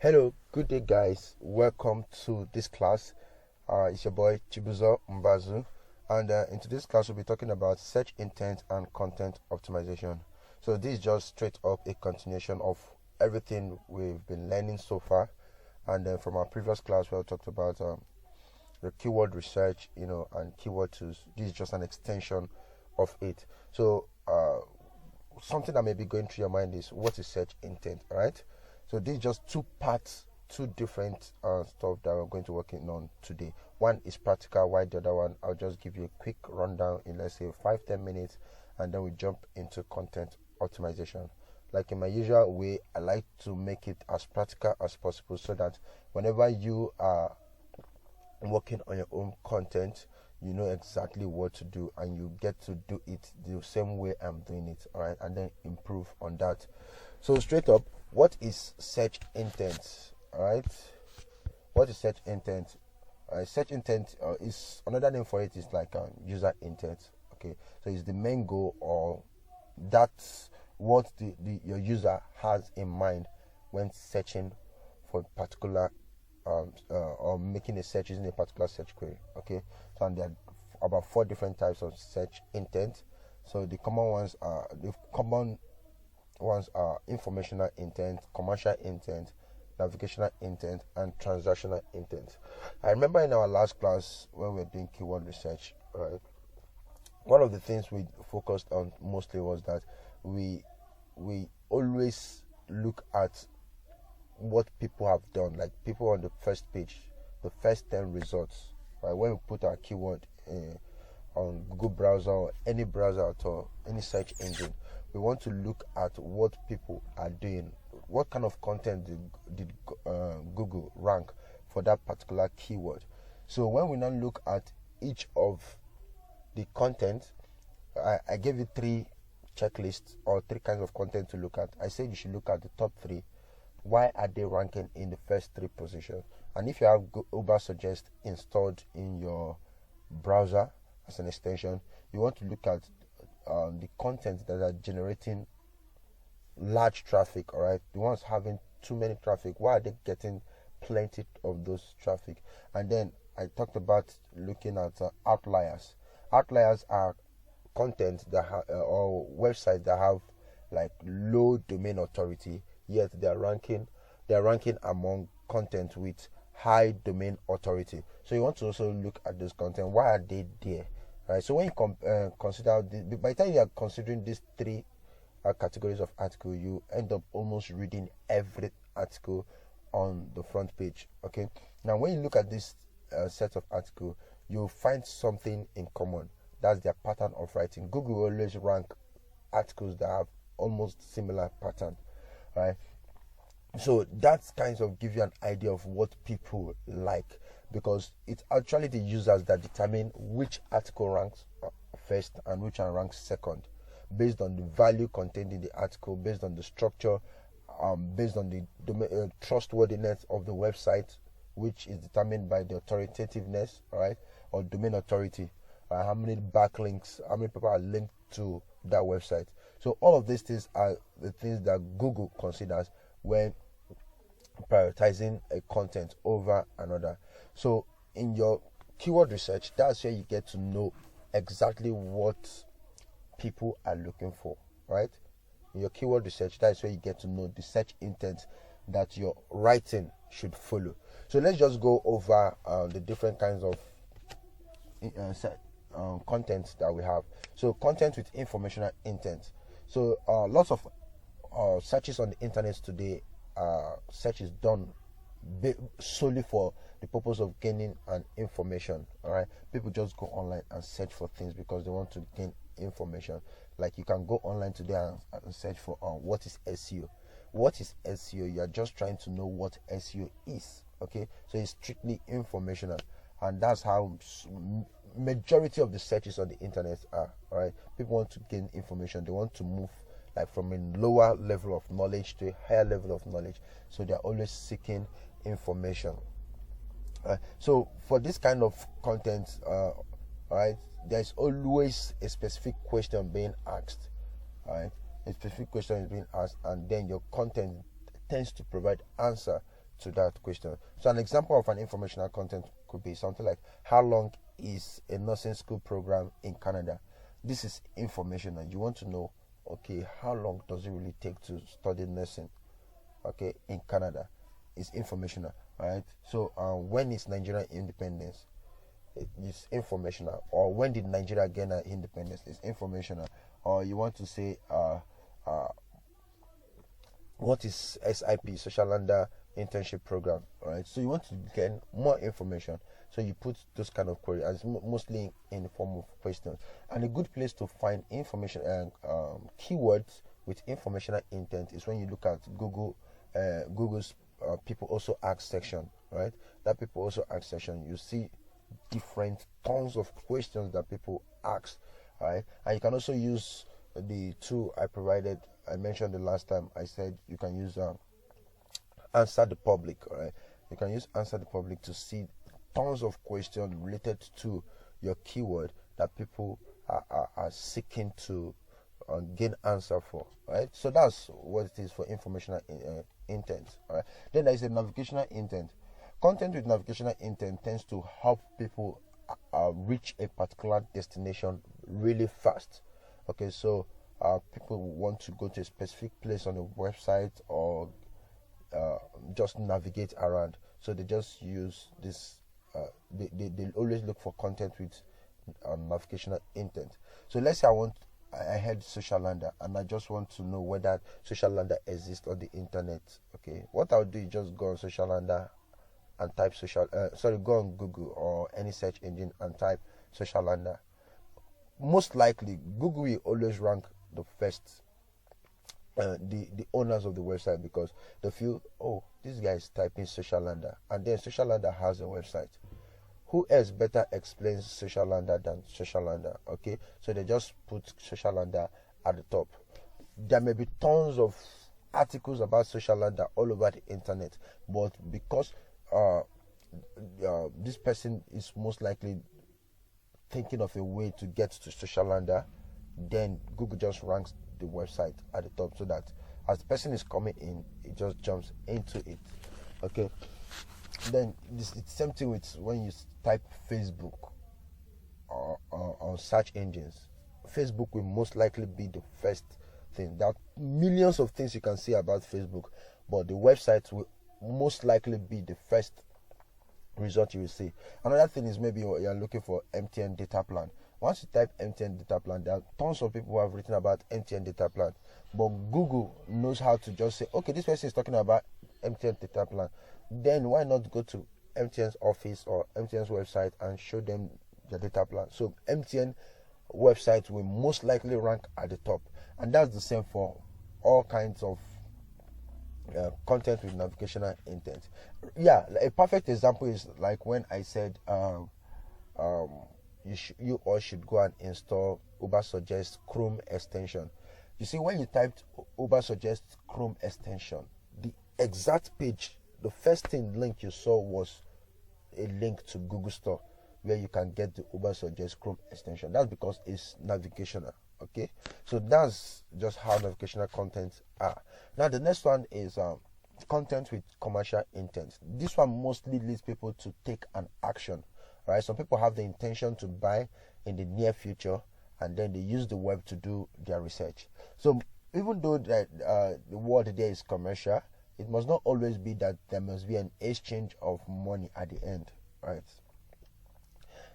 Hello, good day, guys. Welcome to this class. It's your boy Chibuzo Mbazu, and in today's class, we'll be talking about search intent and content optimization. So, this is just straight up a continuation of everything we've been learning so far. And then from our previous class, we talked about the keyword research, and keyword tools. This is just an extension of it. So, something that may be going through your mind is what is search intent, all right? So these just two parts, two different stuff that we're going to work on today. One is practical, while the other one I'll just give you a quick rundown in, let's say, 5-10 minutes, and then we jump into content optimization. Like in my usual way, I like to make it as practical as possible so that whenever you are working on your own content, you know exactly what to do and you get to do it the same way I'm doing it, all right, and then improve on that. So straight up, what is search intent? All right, what is search intent? Search intent is another name for it is like user intent. Okay, so it's the main goal, or that's what your user has in mind when searching for a particular or making a search using a particular search query. Okay, so and there are about 4 different types of search intent. So the common ones are informational intent, commercial intent, navigational intent, and transactional intent. I remember in our last class when we were doing keyword research, right, one of the things we focused on mostly was that we always look at what people have done, like people on the first page, the first 10 results, right? When we put our keyword on Google browser or any browser at all, any search engine, we want to look at what people are doing, what kind of content did Google rank for that particular keyword. So when we now look at each of the content, I gave you 3 checklists or 3 kinds of content to look at. I said you should look at the top 3. Why are they ranking in the first 3 positions? And if you have Uber Suggest installed in your browser as an extension, you want to look at the content that are generating large traffic, all right? The ones having too many traffic, why are they getting plenty of those traffic? And then I talked about looking at outliers. Outliers are content that or websites that have like low domain authority, yet they are ranking among content with high domain authority. So you want to also look at this content. Why are they there? Right. So when you consider by the time you are considering these 3 categories of article, you end up almost reading every article on the front page. Okay. Now, when you look at this set of article, you'll find something in common. That's their pattern of writing. Google will always rank articles that have almost similar pattern, right? So that's kind of give you an idea of what people like, because it's actually the users that determine which article ranks first and which one ranks second, based on the value contained in the article, based on the structure, based on the trustworthiness of the website, which is determined by the authoritativeness, right, or domain authority. How many backlinks, how many people are linked to that website. So all of these things are the things that Google considers when prioritizing a content over another. So in your keyword research, that's where you get to know exactly what people are looking for, right? In your keyword research, that's where you get to know the search intent that your writing should follow. So let's just go over the different kinds of content that we have. So content with informational intent. So lots of searches on the internet today, search is done solely for the purpose of gaining an information. All right, people just go online and search for things because they want to gain information. Like you can go online today and search for what is SEO. What is SEO? You are just trying to know what SEO is. Okay, so it's strictly informational, and that's how majority of the searches on the internet are. All right, people want to gain information. They want to move like from a lower level of knowledge to a higher level of knowledge. So they're always seeking information. So for this kind of content, right, there's always a specific question being asked. Right, a specific question is being asked, and then your content tends to provide answer to that question. So an example of an informational content could be something like, how long is a nursing school program in Canada? This is informational. You want to know, okay, how long does it really take to study nursing, okay, in Canada? It's informational, right? So when is Nigerian independence? It's informational. Or when did Nigeria gain her independence? It's informational. Or you want to say what is SIP, Social Under Internship Program, right? So you want to get more information, so you put those kind of queries, and it's mostly in the form of questions. And a good place to find information and keywords with informational intent is when you look at Google's people also ask section, right? That people also ask section, you see different tons of questions that people ask, right? And you can also use the tool I mentioned the last time. I said you can use Answer the Public, right? You can use Answer the Public to see tons of questions related to your keyword that people are seeking to gain answer for, right? So that's what it is for informational intent, right? Then there is a navigational intent. Content with navigational intent tends to help people reach a particular destination really fast. Okay, so people want to go to a specific place on a website or just navigate around. So they just use this. They always look for content with navigational intent. So let's say I heard Social Lander and I just want to know whether Social Lander exists on the internet. Okay, what I'll do is just go on Social Lander and type go on Google or any search engine and type Social Lander. Most likely Google will always rank the first, the owners of the website, because they feel, oh, this guy is typing Social Lander, and then Social Lander has a website. Who else better explains Social Lander than Social Lander? Okay, so they just put Social Lander at the top. There may be tons of articles about Social Lander all over the internet, but because this person is most likely thinking of a way to get to Social Lander, then Google just ranks the website at the top, so that as the person is coming in, it just jumps into it. Okay, then it's the same thing with when you type Facebook on search engines. Facebook will most likely be the first thing. There are millions of things you can see about Facebook, but the website will most likely be the first result you will see. Another thing is maybe you're looking for MTN data plan. Once you type MTN data plan, there are tons of people who have written about MTN data plan, but Google knows how to just say, okay, this person is talking about MTN data plan, then why not go to MTN's office or MTN's website and show them the data plan? So MTN website will most likely rank at the top, and that's the same for all kinds of content with navigational intent. Yeah, a perfect example is like when I said you all should go and install Ubersuggest Chrome extension. You see, when you typed Ubersuggest Chrome extension, the exact page, the first link you saw was a link to Google Store where you can get the Ubersuggest Chrome extension. That's because it's navigational. Okay, so that's just how navigational contents are. Now the next one is content with commercial intent. This one mostly leads people to take an action, right? Some people have the intention to buy in the near future, and then they use the web to do their research. So even though that the word there is commercial, it must not always be that there must be an exchange of money at the end, right?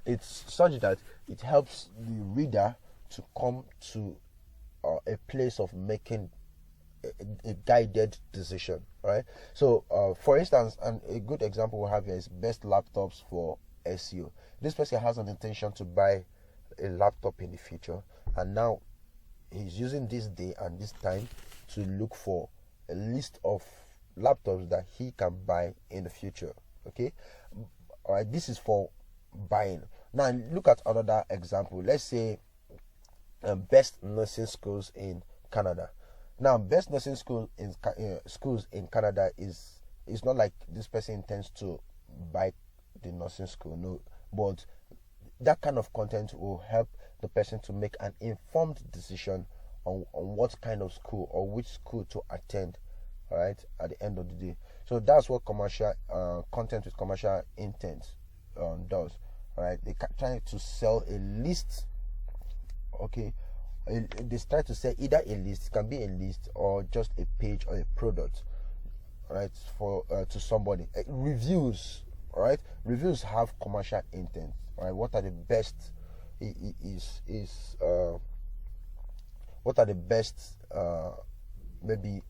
It's such that it helps the reader to come to a place of making a guided decision, right? So for instance, and a good example we have here is best laptops for SEO. This person has an intention to buy a laptop in the future, and now he's using this day and this time to look for a list of laptops that he can buy in the future. Okay, all right, this is for buying. Now look at another example. Let's say best nursing schools in Canada. Now, best nursing schools in Canada is not like this person intends to buy the nursing school, no, but that kind of content will help the person to make an informed decision on what kind of school or which school to attend, right, at the end of the day. So that's what commercial content with commercial intent does. All right, they try to sell a list. Okay, they try to sell either a list, it can be a list, or just a page or a product, right, for to somebody. Reviews, all right, reviews have commercial intent. All right, what are the best what are the best maybe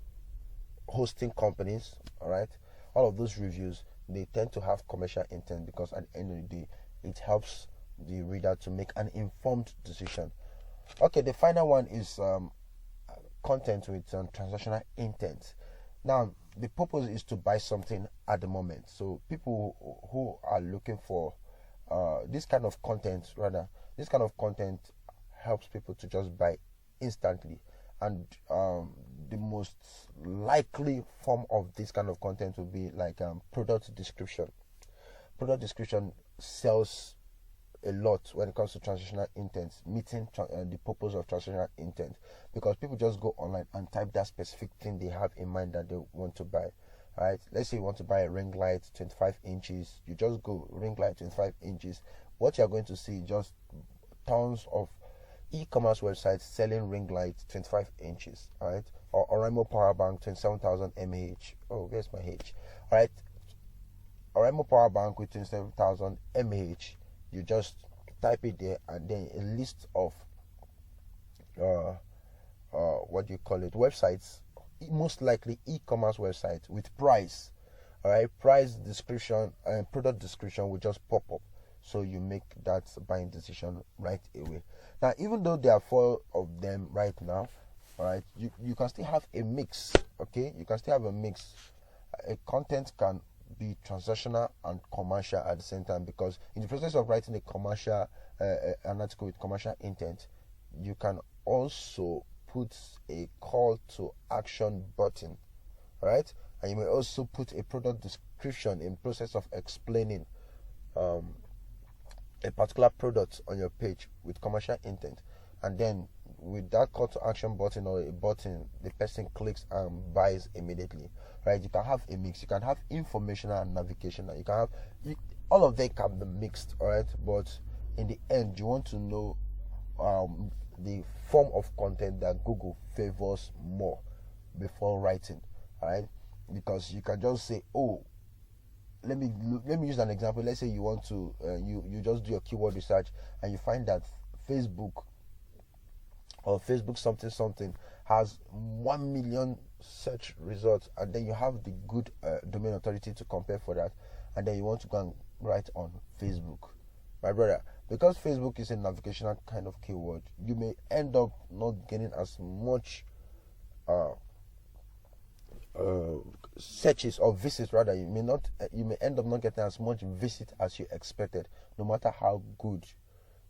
hosting companies, all right? All of those reviews, they tend to have commercial intent, because at the end of the day, it helps the reader to make an informed decision. Okay, the final one is content with transactional intent. Now, the purpose is to buy something at the moment. So people who are looking for this kind of content, helps people to just buy instantly. And the most likely form of this kind of content will be like product description. Product description sells a lot when it comes to transactional intent, meeting the purpose of transactional intent, because people just go online and type that specific thing they have in mind that they want to buy. All right, let's say you want to buy a ring light 25 inches. You just go ring light 25 inches. What you're going to see just tons of e-commerce websites selling ring lights 25 inches. All right, or Oraimo power bank 27,000 mAh. Oh, where's my H? All right, Oraimo power bank with 27,000 mAh. You just type it there, and then a list of websites, most likely e-commerce websites with price. All right, price description and product description will just pop up, so you make that buying decision right away. Now, even though there are 4 of them right now, all right, you can still have a mix. Okay, you can still have a mix. A content can be transactional and commercial at the same time, because in the process of writing a commercial an article with commercial intent, you can also put a call to action button, right? And you may also put a product description in process of explaining a particular product on your page with commercial intent, and then with that call to action button or a button, the person clicks and buys immediately, right? You can have a mix. You can have informational and navigational. You can have all of them can be mixed, all right? But in the end, you want to know the form of content that Google favors more before writing, all right? Because you can just say, oh, let me use an example. Let's say you want to you just do your keyword research, and you find that Facebook something has 1 million search results, and then you have the good domain authority to compare for that, and then you want to go and write on Facebook, my brother. Because Facebook is a navigational kind of keyword, you may end up not getting as much searches or visits. Rather, you may end up not getting as much visit as you expected, no matter how good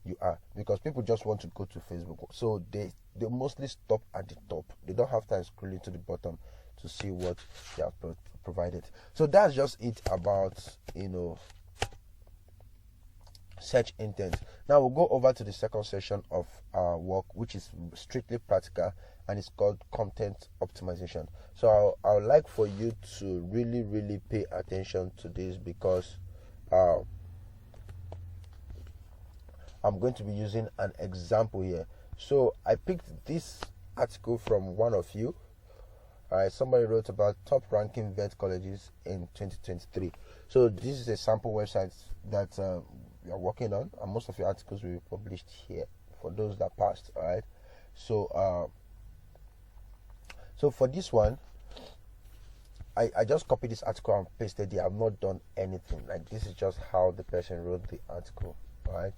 you are, because people just want to go to Facebook, so they mostly stop at the top. They don't have time scrolling to the bottom to see what they have provided. So that's just it about search intent. Now we'll go over to the second session of our work, which is strictly practical, and it's called content optimization. So I would like for you to really pay attention to this, because I'm going to be using an example here. So I picked this article from one of you. Somebody wrote about top ranking vet colleges in 2023. So this is a sample website that we are working on, and most of your articles will be published here for those that passed. All right. So so for this one, I just copied this article and pasted it. I've not done anything. Like, this is just how the person wrote the article. All right.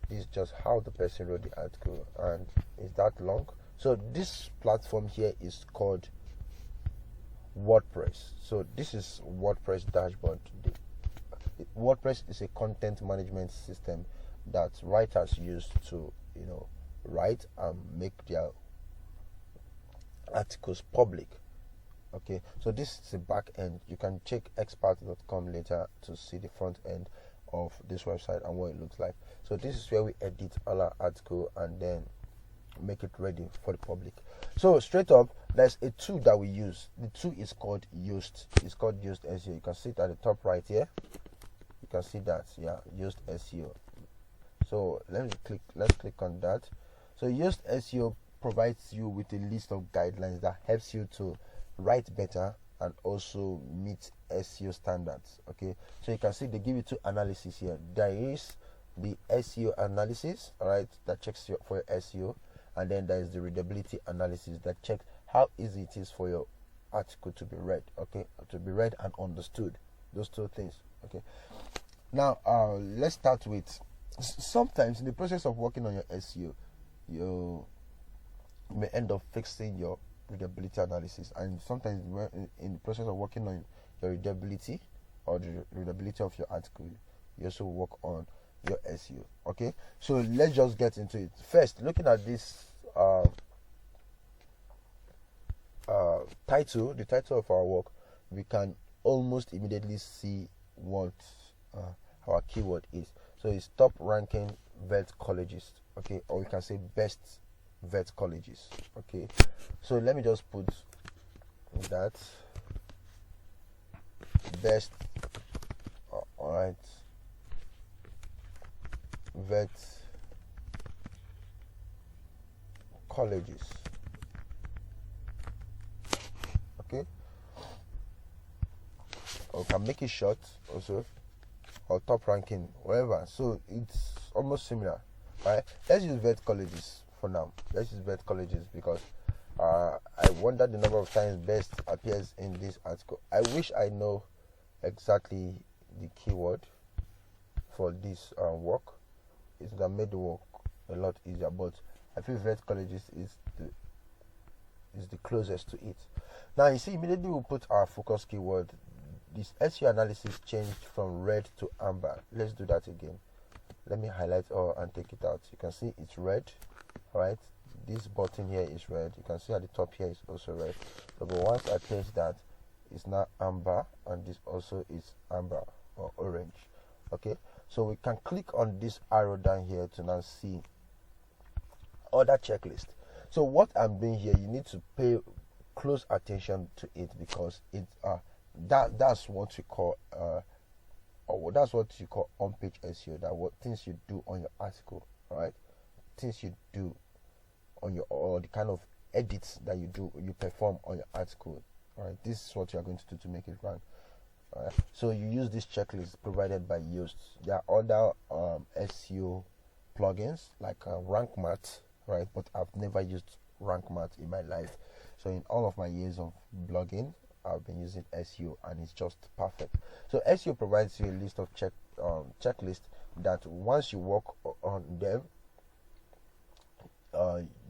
This is just how the person wrote the article, and it's that long. So this platform here is called WordPress. So this is WordPress dashboard. WordPress is a content management system that writers use to write and make their articles public. Okay, so this is the back end. You can check expert.com later to see the front end of this website and what it looks like. So this is where we edit all our article, and then make it ready for the public. So straight up, there's a tool that we use. The tool is called Yoast. It's called Yoast SEO. You can see it at the top right here. You can see that, yeah, Yoast SEO. So let's click on that. So Yoast SEO provides you with a list of guidelines that helps you to write better and also meet SEO standards. Okay, so you can see they give you two analyses here. There is the SEO analysis, all right, that checks for your SEO, and then there is the readability analysis that checks how easy it is for your article to be read. Okay, to be read and understood. Those two things. Okay, now let's start with, sometimes in the process of working on your SEO, you may end up fixing your readability analysis, and sometimes in the process of working on your readability or the readability of your article, you also work on your SEO. Okay, so let's just get into it. First, looking at this title, the title of our work, we can almost immediately see what our keyword is. So it's top ranking vet colleges, okay, or we can say best vet colleges. Okay, so let me just put that best, all right, vet colleges. Okay, or we can make it short also, or top ranking, whatever. So it's almost similar, right? Let's use vet colleges for now. Let's use vet colleges because I wonder the number of times best appears in this article. I wish I know exactly the keyword for this work. It would have made the work a lot easier, but I feel vet colleges is the closest to it. Now you see, immediately we put our focus keyword. This SEO analysis changed from red to amber. Let's do that again. Let me highlight all and take it out. You can see it's red, right? This button here is red. You can see at the top here is also red. So, but once I place that, it's now amber, and this also is amber or orange. Okay, so we can click on this arrow down here to now see other checklist. So what I'm doing here, you need to pay close attention to it because it that's what you call or that's what you call on-page SEO. That what things you do on your article, right? Things you do on your, or the kind of edits that you perform on your article. Right, this is what you are going to do to make it rank. So you use this checklist provided by Yoast. There are other SEO plugins like Rank Math, right? But I've never used Rank Math in my life. So in all of my years of blogging, I've been using SEO, and it's just perfect. So SEO provides you a list of checklist that once you work on them,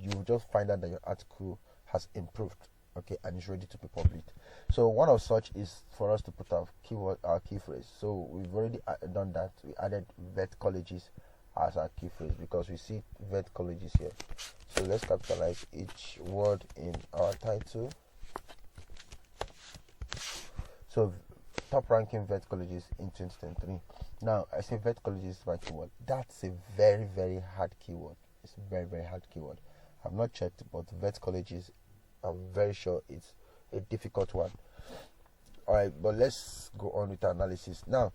you just find out that your article has improved, okay, and is ready to be published. So one of such is for us to put our keyword, our key phrase. So we've already done that. We added vet colleges as our key phrase because we see vet colleges here. So let's capitalize each word in our title. So top ranking vet colleges in 2023. Now I say vet colleges is my keyword. That's a very, very hard keyword. It's a very, very hard keyword. I've not checked, but vet colleges, I'm very sure it's a difficult one. Alright, but let's go on with the analysis. Now,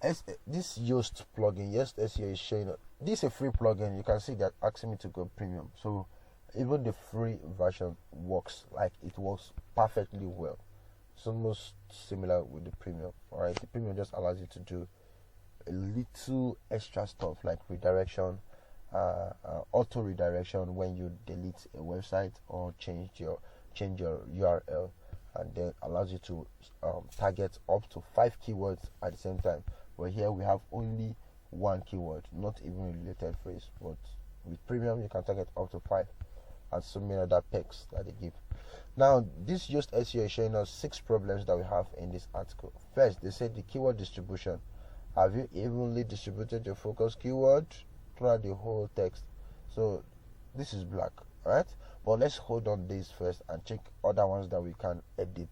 this Yoast plugin, Yoast SEO is showing up. This is a free plugin. You can see that asking me to go premium. So even the free version works, like it works perfectly well. It's almost similar with the premium. Alright, the premium just allows you to do a little extra stuff like redirection, auto redirection when you delete a website or change your URL, and then allows you to target up to 5 keywords at the same time. But here we have only one keyword, not even a related phrase. But with premium, you can target up to 5, and so many other perks that they give. Now, this Yoast SEO is showing us 6 problems that we have in this article. First, they said the keyword distribution. Have you evenly distributed your focus keyword throughout the whole text? So this is black, right? But let's hold on this first and check other ones that we can edit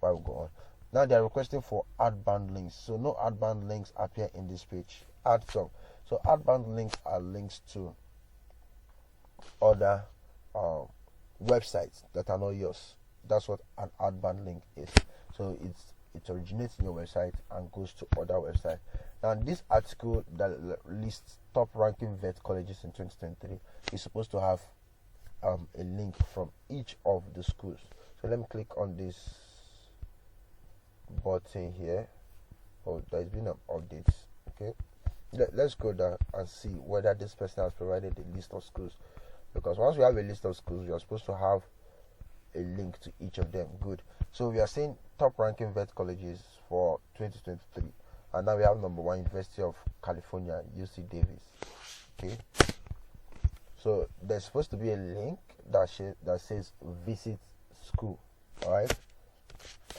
while we go on. Now they are requesting for outbound links. So no outbound links appear in this page. Add some. So outbound links are links to other websites that are not yours. That's what an outbound link is. So it originates in your website and goes to other websites. Now, this article that lists top ranking vet colleges in 2023 is supposed to have a link from each of the schools. So let me click on this button here. Oh, there's been an update. Okay, let's go down and see whether this person has provided a list of schools, because once we have a list of schools, we are supposed to have a link to each of them. Good. So we are seeing top ranking vet colleges for 2023, and now we have number 1, University of California, UC Davis. Okay, so there's supposed to be a link that says visit school, all right,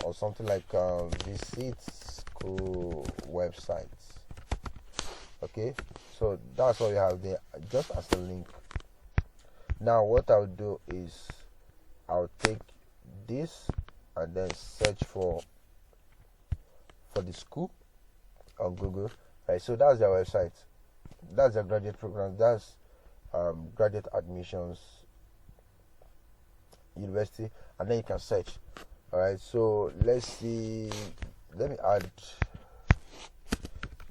or something like visit school websites. Okay, so that's what we have there, just as a link. Now what I'll do is I'll take this and then search for the school on Google. Right, so that's their website. That's their graduate program. That's graduate admissions, university, and then you can search. All right, so let's see. Let me add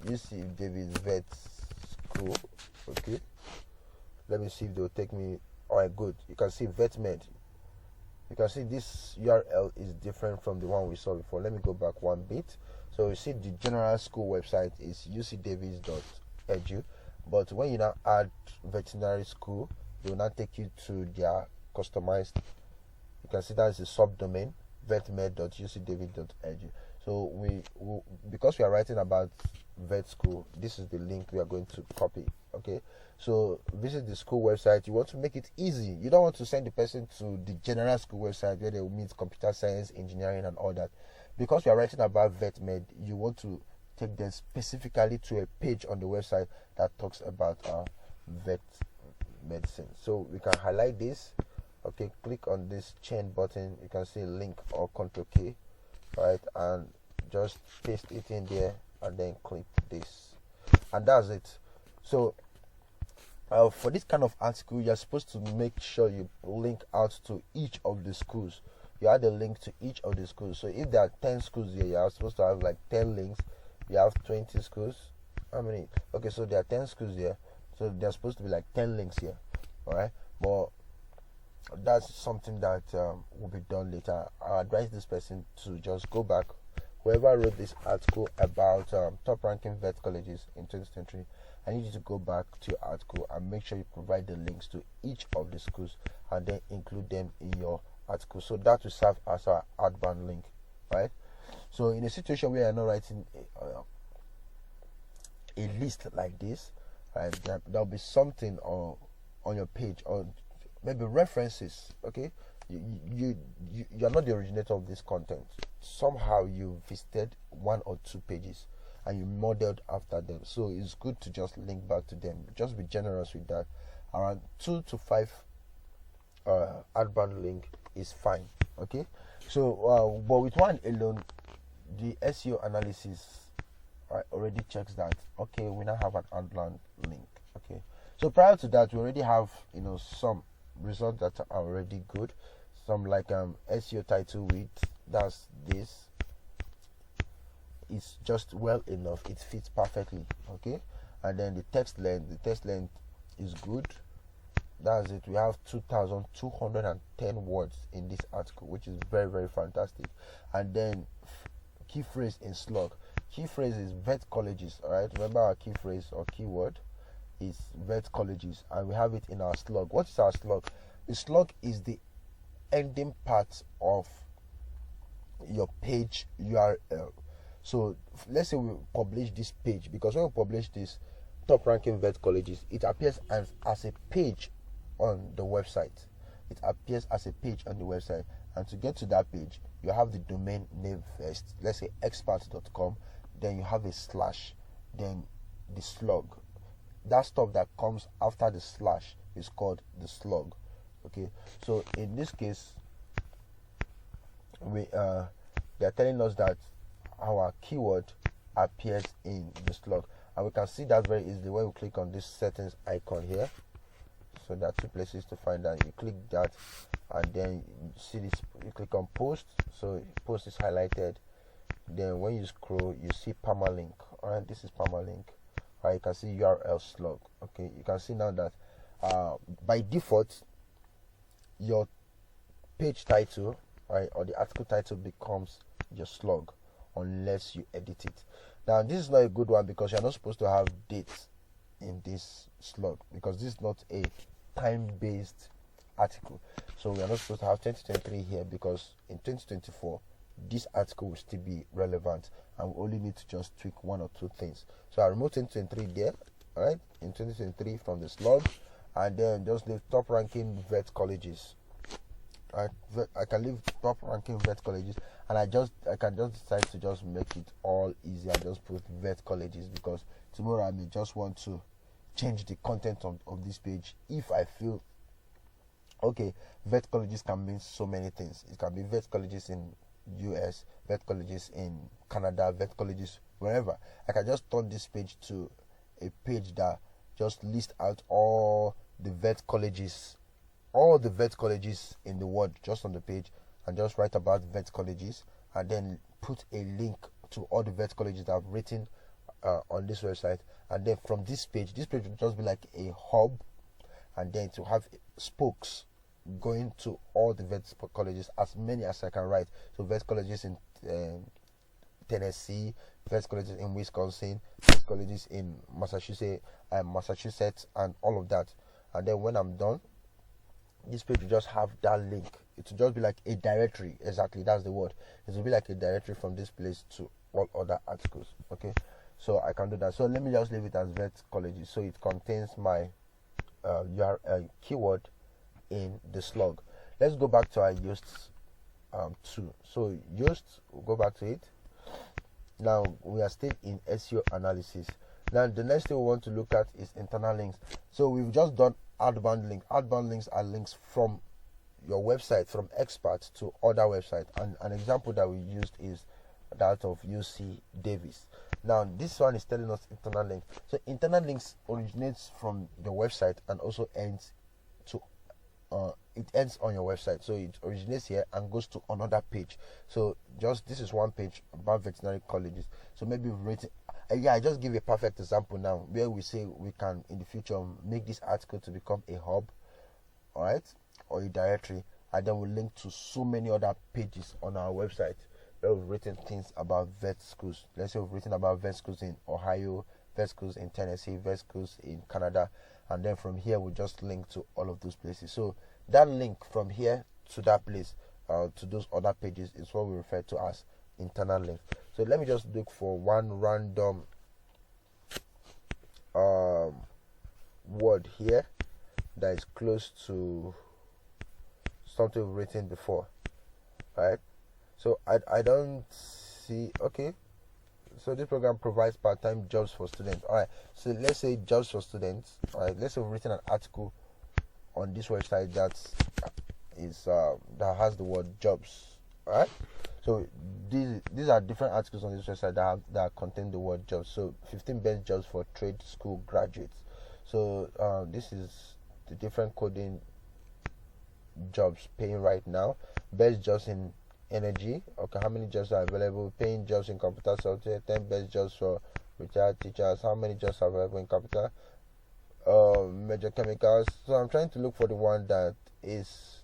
UC Davis Vet School. Okay, let me see if they'll take me. All right, good. You can see VetMed. You can see this URL is different from the one we saw before. Let me go back one bit. So you see the general school website is ucdavis.edu, but when you now add veterinary school, they will now take you to their customized. You can see that is a subdomain, vetmed.ucdavis.edu. So because we are writing about vet school, this is the link we are going to copy. Okay, so visit the school website. You want to make it easy. You don't want to send the person to the general school website where they will meet computer science, engineering, and all that. Because we are writing about vet med, you want to take them specifically to a page on the website that talks about vet medicine. So we can highlight this. Okay, click on this chain button. You can see link or Ctrl K, right, and just paste it in there and then click this, and that's it. So for this kind of article, you're supposed to make sure you link out to each of the schools. You add a link to each of the schools. So if there are 10 schools here, you're supposed to have like 10 links. You have 20 schools. How many? Okay, so there are 10 schools here. So there's supposed to be like 10 links here. Alright? But that's something that will be done later. I advise this person to just go back. Whoever wrote this article about top ranking vet colleges in 2023, I need you to go back to your article and make sure you provide the links to each of the schools and then include them in your article. So that will serve as our outbound link, right? So in a situation where you're not writing a list like this, right, there'll be something on your page, or maybe references. Okay, you're not the originator of this content. Somehow you visited 1 or 2 pages and you modeled after them, so it's good to just link back to them. Just be generous with that. Around 2 to 5 outbound link is fine. Okay, so but with one alone, the SEO analysis already checks that okay, we now have an outbound link. Okay, so prior to that, we already have some results that are already good. Some like SEO title width, that's this. It's just well enough, it fits perfectly. Okay, and then the text length is good. That's it. We have 2,210 words in this article, which is very, very fantastic. And then key phrase in slug. Key phrase is vet colleges. All right, remember our key phrase or keyword is vet colleges, and we have it in our slug. What is our slug? The slug is the ending part of your page URL. So let's say we publish this page, because when we publish this top ranking vet colleges, it appears as a page on the website. It appears as a page on the website, and to get to that page, you have the domain name first. Let's say expert.com, then you have a slash, then the slug. That stuff that comes after the slash is called the slug. Okay, so in this case, they are telling us that our keyword appears in the slug, and we can see that very easily when we click on this settings icon here. So there are two places to find that. You click that, and then you see this. You click on post. So post is highlighted. Then when you scroll, you see permalink. All right, this is permalink. All right, you can see URL slug. Okay, you can see now that by default, your page title, right, or the article title becomes your slug unless you edit it. Now this is not a good one because you're not supposed to have dates in this slug, because this is not a time-based article. So we are not supposed to have 2023 here, because in 2024 this article will still be relevant, and we only need to just tweak one or two things. So I remove 2023 there, all right, in 2023 from the slug, and then just leave top ranking vet colleges. I can leave top ranking vet colleges, and I can just decide to just make it all easy. I just put vet colleges, because tomorrow I may just want to change the content of this page if I feel okay. Vet colleges can mean so many things. It can be vet colleges in US, vet colleges in Canada, vet colleges wherever. I can just turn this page to a page that just lists out all the vet colleges in the world just on the page, and just write about vet colleges, and then put a link to all the vet colleges that I've written on this website. And then from this page will just be like a hub, and then to have spokes going to all the vet colleges, as many as I can write. So vet colleges in Tennessee, vet colleges in Wisconsin, vet colleges in Massachusetts, and all of that. And then when I'm done, this page will just have that link. It will just be like a directory. Exactly, that's the word. It will be like a directory from this place to all other articles. Okay, so I can do that. So let me just leave it as vet colleges, so it contains my keyword in the slug. Let's go back to our Yoast 2. So Yoast, we'll go back to it. Now we are still in SEO analysis. Now the next thing we want to look at is internal links. So we've just done outbound links. Outbound links are links from your website, from experts to other websites. And an example that we used is that of UC Davis. Now this one is telling us internal links. So internal links originates from the website and also ends on your website. So it originates here and goes to another page. So this is one page about veterinary colleges. So maybe we've written, I just give a perfect example now, where we say we can in the future make this article to become a hub, all right, or a directory, and then we'll link to so many other pages on our website where we've written things about vet schools. Let's say we've written about vet schools in Ohio, vet schools in Tennessee, vet schools in Canada, and then from here we just link to all of those places. So that link from here to that place, to those other pages, is what we refer to as internal link. So let me just look for one random word here that is close to something we've written before, right? So I don't see. Okay, so this program provides part-time jobs for students. All right, so let's say jobs for students. All right, let's say we've written an article on this website that has the word jobs. All right, so these are different articles on this website that contain the word jobs. So 15 best jobs for trade school graduates. So this is the different coding jobs paying right now. Best jobs in energy. Okay, how many jobs are available? Paying jobs in computer software. 10 best jobs for retired teachers. How many jobs are available in computer? Major chemicals. So I'm trying to look for the one that is,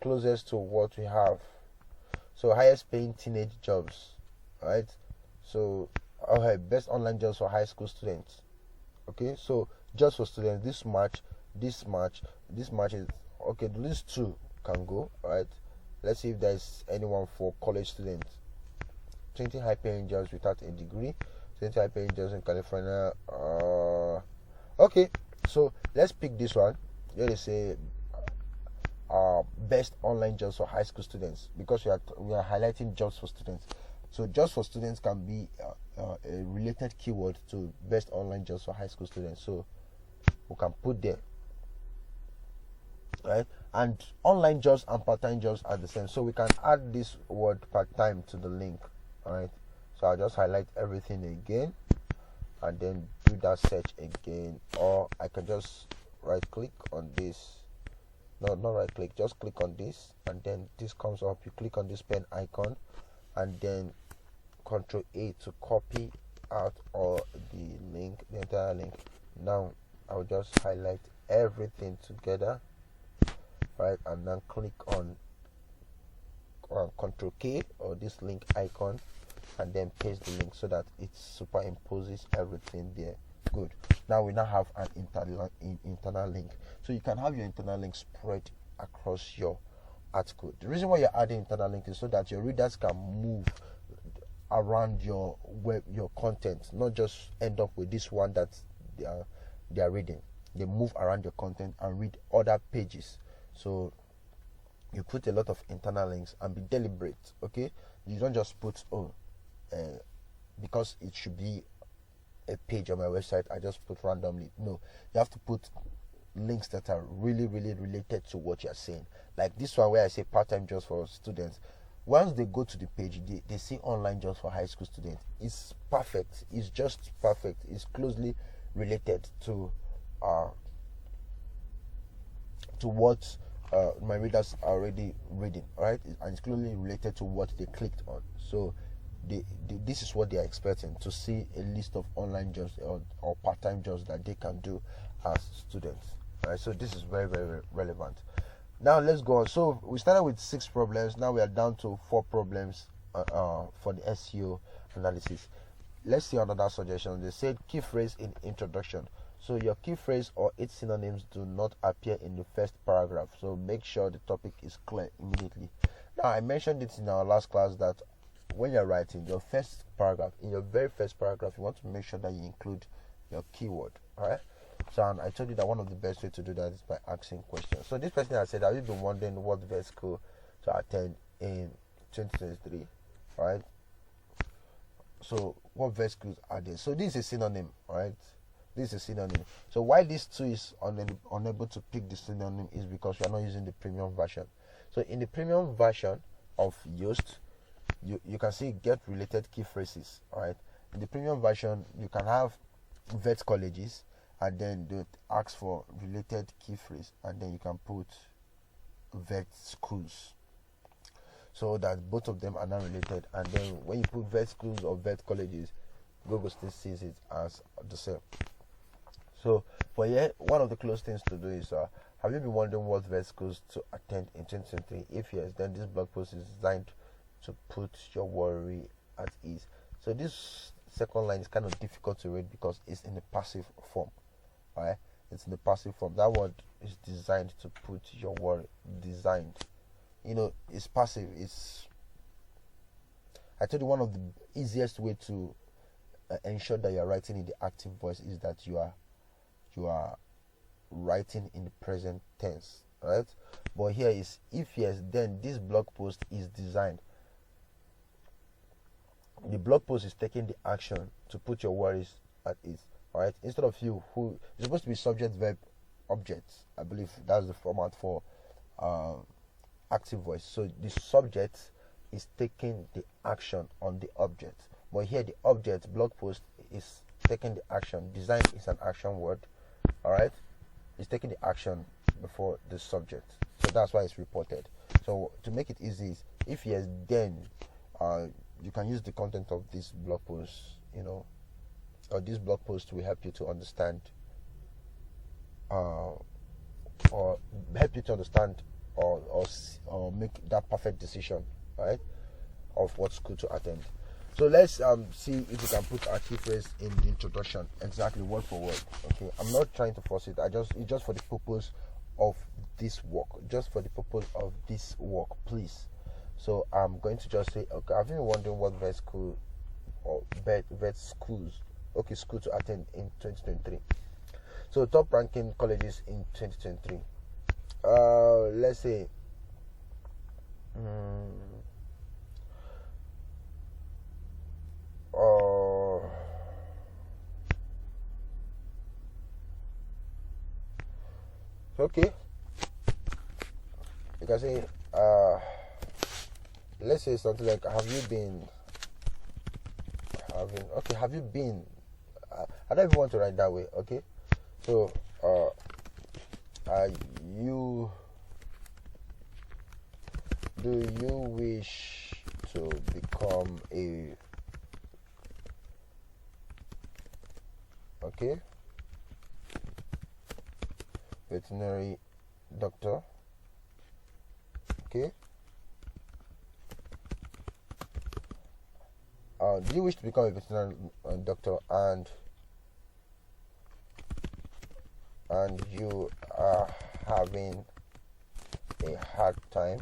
closest to what we have. So highest paying teenage jobs, right? So best online jobs for high school students. Okay, so just for students, this match is okay. These two can go, right? Let's see if there's anyone for college students. 20 high paying jobs without a degree. 20 high paying jobs in California. Okay, so let's pick this one. Let us say best online jobs for high school students, because we are highlighting jobs for students. So jobs for students can be a related keyword to best online jobs for high school students. So we can put there, right? And online jobs and part-time jobs are the same. So we can add this word part-time to the link, all right? So I'll just highlight everything again, and then do that search again, or I can just right click on this. No, not right click, just click on this, and then this comes up. You click on this pen icon, and then Control A to copy out all the link, the entire link. Now I'll just highlight everything together, right, and then click on Control K or this link icon, and then paste the link so that it superimposes everything there. Good. Now we have an internal link. So you can have your internal link spread across your article. The reason why you're adding internal link is so that your readers can move around your content, not just end up with this one that they are reading. They move around your content and read other pages. So you put a lot of internal links and be deliberate. Okay, you don't just put because it should be a page on my website, I just put randomly. No, you have to put links that are really related to what you're saying. Like this one where I say part-time jobs for students. Once they go to the page, they see online jobs for high school students. It's perfect. It's just perfect. It's closely related to what my readers are already reading, right? And it's closely related to what they clicked on. So this is what they are expecting, to see a list of online jobs or part-time jobs that they can do as students, right? So this is very relevant. Now let's go on. So we started with 6 problems. Now we are down to 4 problems for the SEO analysis. Let's see another suggestion. They said key phrase in introduction. So your key phrase or its synonyms do not appear in the first paragraph. So make sure the topic is clear immediately. Now I mentioned it in our last class that when you're writing your first paragraph, in your very first paragraph, you want to make sure that you include your keyword. All right. So and I told you that one of the best way to do that is by asking questions. So this person has said, have you been wondering what vet school to attend in 2023? Right. So what vet schools are there? So this is a synonym, right? This is a synonym. So why this 2 is unable to pick the synonym is because we are not using the premium version. So in the premium version of Yoast, you can see get related key phrases. All right. In the premium version, you can have vet colleges, and then they ask for related key phrase, and then you can put vet schools, so that both of them are not related. And then when you put vet schools or vet colleges, Google still sees it as the same. So for here, one of the close things to do is have you been wondering what vet schools to attend in 2023? If yes, then this blog post is designed to put your worry at ease. So this second line is kind of difficult to read because it's in the passive form. Alright, it's in the passive form. That word is designed to put your worry. Designed, it's passive. I told you one of the easiest way to ensure that you are writing in the active voice is that you are writing in the present tense. Right? But here is if yes, then this blog post is designed. The blog post is taking the action to put your worries at ease. All right. Instead of you, who is supposed to be subject, verb, objects. I believe that's the format for active voice. So the subject is taking the action on the object. But here the object, blog post, is taking the action. Design is an action word. All right. It's taking the action before the subject. So that's why it's reported. So to make it easy, if yes, then you can use the content of this blog post, or this blog post will help you to understand, or help you to understand, or make that perfect decision, right, of what school to attend. So let's see if we can put our key phrase in the introduction exactly word for word. Okay, I'm not trying to force it. It's just for the purpose of this work. Just for the purpose of this work, please. So I'm going to just say, okay, I've been wondering what vet school or vet schools, school to attend in 2023. So top ranking colleges in 2023. Let's say okay, you can say let's say something like have you been I don't even want to write that way. Okay, so you do you wish to become a veterinary doctor? Okay. Do you wish to become a veterinary doctor and you are having a hard time?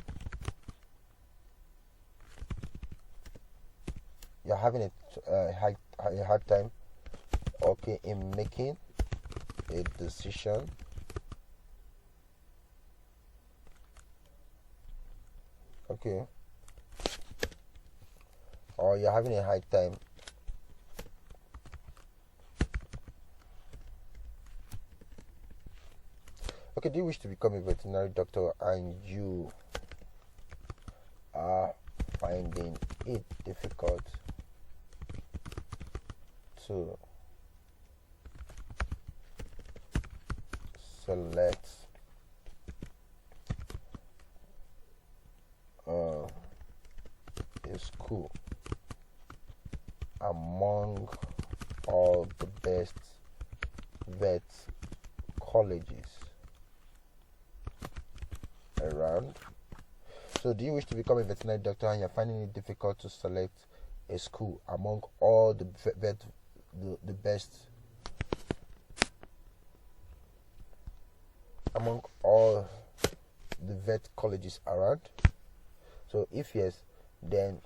You're having a hard time, okay, in making a decision. Okay. Or you're having a hard time do you wish to become a veterinary doctor and you are finding it difficult to select a school among all the best vet colleges around? So do you wish to become a veterinary doctor and you're finding it difficult to select a school among all the the best, among all the vet colleges around? So if yes, then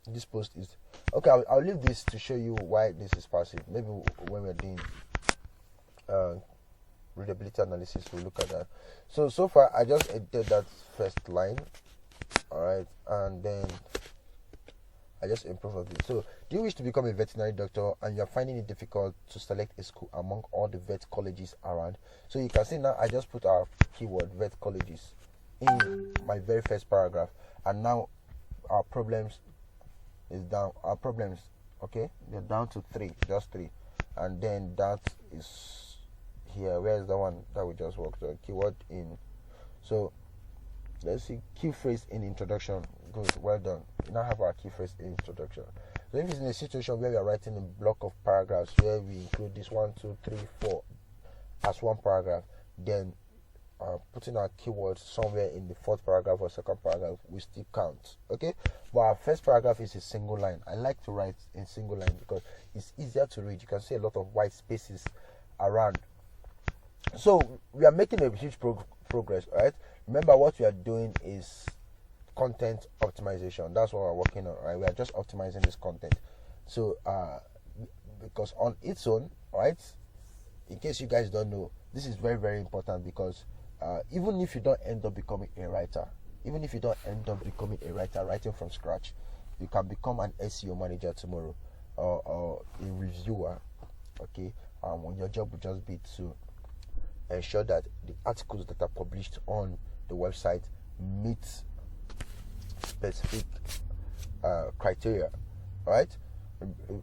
this post is okay. I'll leave this to show you why this is passive. Maybe when we're doing readability analysis, we'll look at that. So far I just edited that first line, all right, and then I just improved on it. So do you wish to become a veterinary doctor and you're finding it difficult to select a school among all the vet colleges around? So you can see now I just put our keyword vet colleges in my very first paragraph, and now our problems is down. Our problems, okay, they're down to just three, and then that is here. Where's the one that we just worked on? Keyword in. So let's see, key phrase in introduction. Good, well done. We now have our key phrase in introduction. So if it's in a situation where we are writing a block of paragraphs where we include this 1, 2, 3, 4 as one paragraph, then putting our keywords somewhere in the fourth paragraph or second paragraph will still count. Okay, but our first paragraph is a single line. I like to write in single line because it's easier to read. You can see a lot of white spaces around. So we are making a huge progress, right? Remember, what we are doing is content optimization. That's what we're working on, right? We are just optimizing this content. So because on its own, right, in case you guys don't know, this is very, very important because even if you don't end up becoming a writer, writing from scratch, you can become an SEO manager tomorrow, or a reviewer. Okay, your job will just be to ensure that the articles that are published on the website meet specific criteria, right?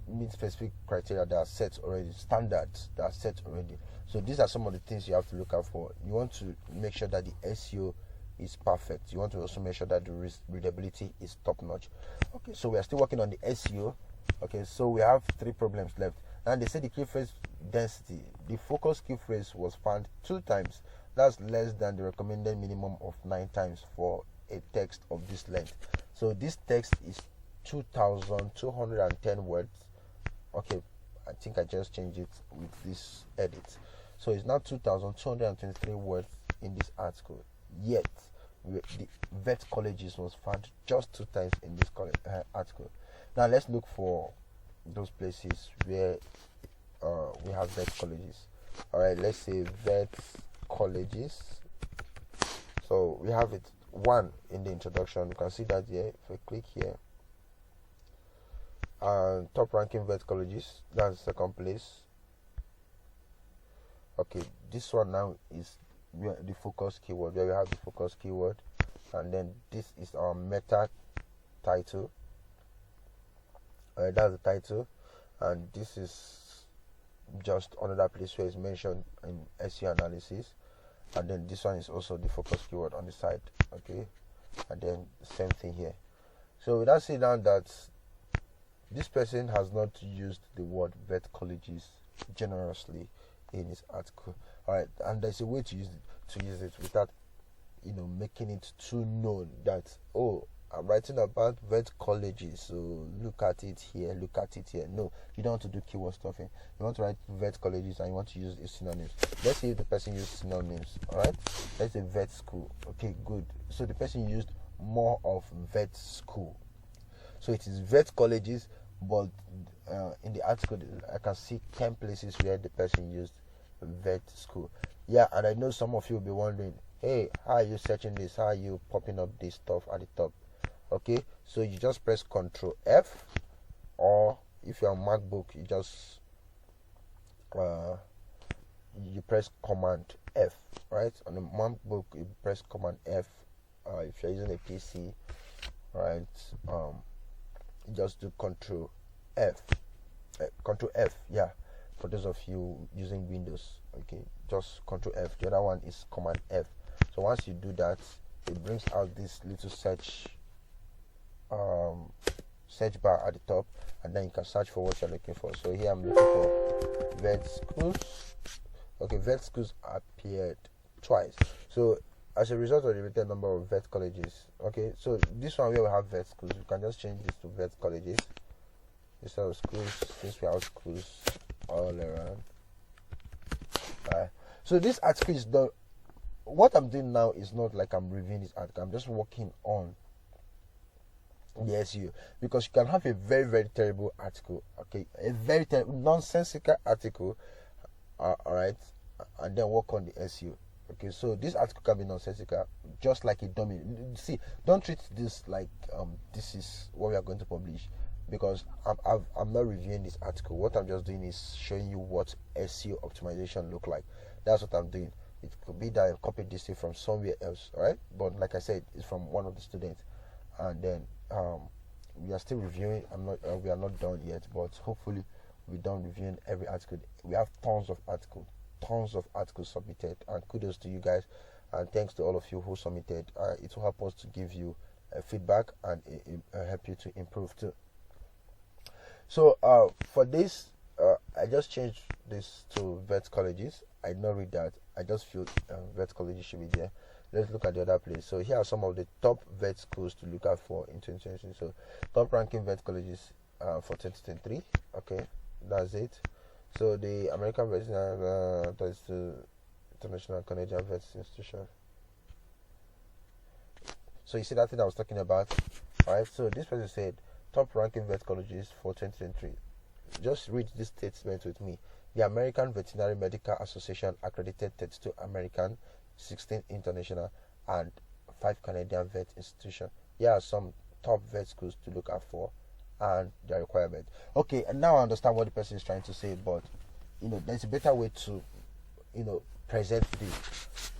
Meet specific criteria that are set already, standards that are set already. So these are some of the things you have to look out for. You want to make sure that the SEO is perfect. You want to also make sure that the readability is top notch. Okay, so we are still working on the SEO. Okay, so we have 3 problems left. And they say the key phrase density. The focus key phrase was found 2 times. That's less than the recommended minimum of 9 times for a text of this length. So this text is 2,210 words. Okay, I think I just changed it with this edit. So it's now 2,223 words in this article. Yet, the vet colleges was found just 2 times in this article. Now let's look for those places where we have vet colleges. All right, let's say vet colleges. So we have it 1 in the introduction. You can see that here. If we click here, top ranking vet colleges, that's the 2nd place. Okay, this one now is the focus keyword, where we have the focus keyword, and then this is our meta title. That's the title, and this is just another place where it's mentioned in SEO analysis, and then this one is also the focus keyword on the side. Okay, and then same thing here. So that's saying now that this person has not used the word vet colleges generously in his article. Alright, and there's a way to use it without making it too known that, oh, I'm writing about vet colleges, so look at it here, look at it here. No, you don't want to do keyword stuffing. You want to write vet colleges and you want to use synonyms. Let's say if the person used synonyms. Alright, let's say vet school. Okay, good. So the person used more of vet school. So it is vet colleges, but in the article I can see 10 places where the person used vet school. Yeah, and I know some of you will be wondering, hey, how are you searching this? How are you popping up this stuff at the top? Okay, so you just press Ctrl F, or if you're on MacBook, you just you press Command F. Right, on the MacBook you press Command F. If you're using a PC, right, you just do Ctrl F. Ctrl F, yeah. For those of you using Windows, okay, just Ctrl F. The other one is Command F. So once you do that, it brings out this little search bar at the top, and then you can search for what you're looking for. So here I'm looking for vet schools. Okay, vet schools appeared twice. So as a result of the limited number of vet colleges, okay, so this one where we have vet schools, we can just change this to vet colleges instead of schools, since we have schools all around. Alright, so this article is done. What I'm doing now is not like I'm reviewing this article. I'm just working on the SEO, because you can have a very, very terrible article, okay, a very nonsensical article, alright, and then work on the SEO. Okay, so this article can be nonsensical, just like a dummy. See, don't treat this like this is what we are going to publish, because I'm not reviewing this article. What I'm just doing is showing you what SEO optimization look like. That's what I'm doing. It could be that I copied this from somewhere else, all right? But like I said, it's from one of the students, and then we are still reviewing. We are not done yet, but hopefully we're done reviewing every article. We have tons of articles submitted, and kudos to you guys, and thanks to all of you who submitted. It will help us to give you feedback and help you to improve too. So for this, I just changed this to vet colleges. I did not read that. I just feel vet colleges should be there. Let's look at the other place. So here are some of the top vet schools to look out for in 2023. So top ranking vet colleges for 2023. Okay, that's it. So the American Veterinary, that's the International Canadian Vet Institution. So you see that thing I was talking about? Alright, so this person said top ranking vet colleges for 2023. Just read this statement with me. The American Veterinary Medical Association accredited 32 American, 16 international, and 5 Canadian vet institutions. Here are some top vet schools to look out for and their requirement. Okay, and now I understand what the person is trying to say, but there's a better way to present this.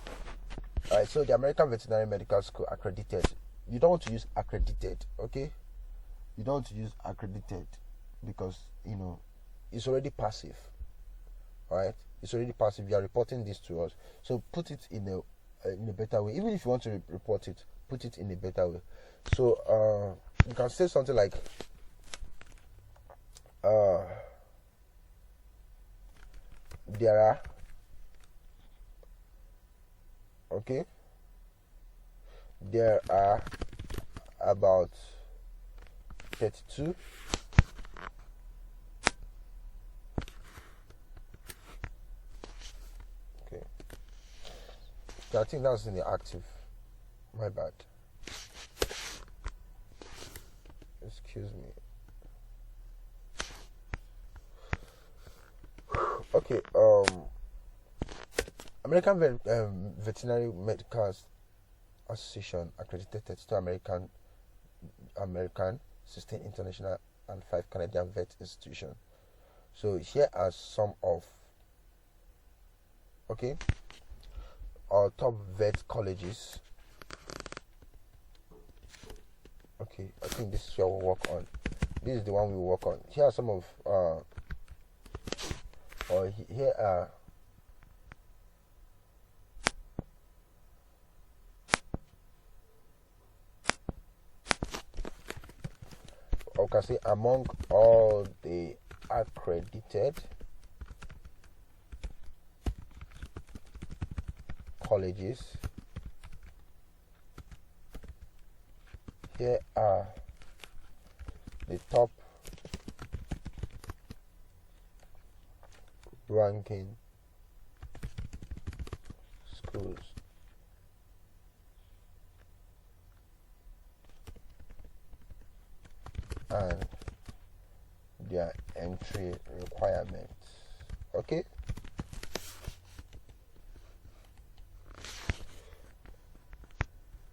Alright, so the American Veterinary Medical School accredited. You don't want to use accredited, okay? You don't want to use accredited because it's already passive. Alright, it's already passive. You are reporting this to us, so put it in a better way. Even if you want to report it, put it in a better way. So you can say something like there are about 32 I think that's in the active. My bad. Excuse me. Okay. American Veterinary Medical Association accredited 32 American, 16 international, and 5 Canadian vet institutions. So here are some of our top vet colleges. Okay, I think this is where we'll work on. This is the one we work on. Here are some of or here are or can say among all the accredited colleges, here are the top ranking schools. And their entry requirements. Okay.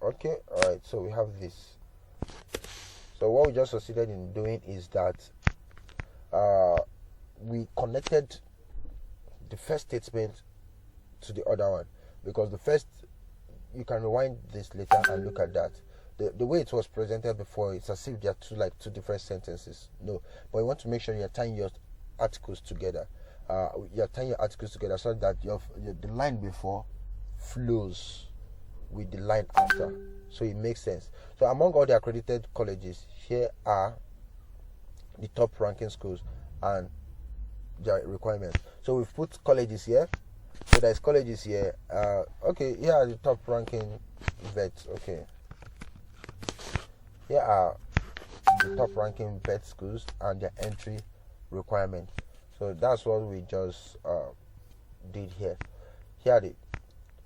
Okay, all right, so we have this. So what we just succeeded in doing is that we connected the first statement to the other one, because the first, you can rewind this later and look at that. The way it was presented before, it's as if they are two different sentences. No, but you want to make sure you're tying your articles together. You're tying your articles together so that the line before flows with the line after, so it makes sense. So among all the accredited colleges, here are the top ranking schools and their requirements. So we've put colleges here. So there's colleges here. Okay, here are the top ranking vets. Okay, here are the top ranking vet schools and their entry requirements. So that's what we just did here.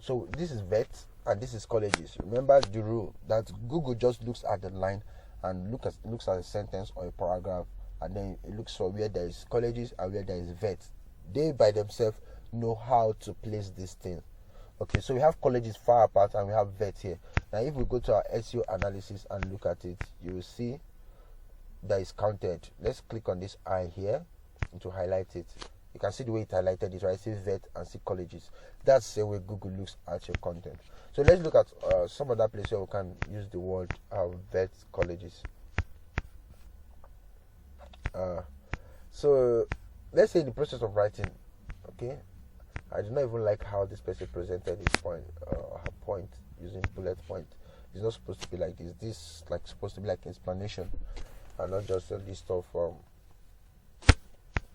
So this is vet and this is colleges. Remember the rule that Google just looks at the line and looks at a sentence or a paragraph, and then it looks for where there is colleges and where there is vet. They by themselves know how to place these things. Okay, so we have colleges far apart and we have vet here. Now if we go to our SEO analysis and look at it, you will see that is counted. Let's click on this eye here to highlight it. You can see the way it highlighted it, right? See vet and see colleges. That's the way Google looks at your content. So let's look at some other places where we can use the word vet colleges. So let's say in the process of writing, okay, I do not even like how this person presented his point, her point, using bullet point. It's not supposed to be like this. This like supposed to be like explanation and not just a list of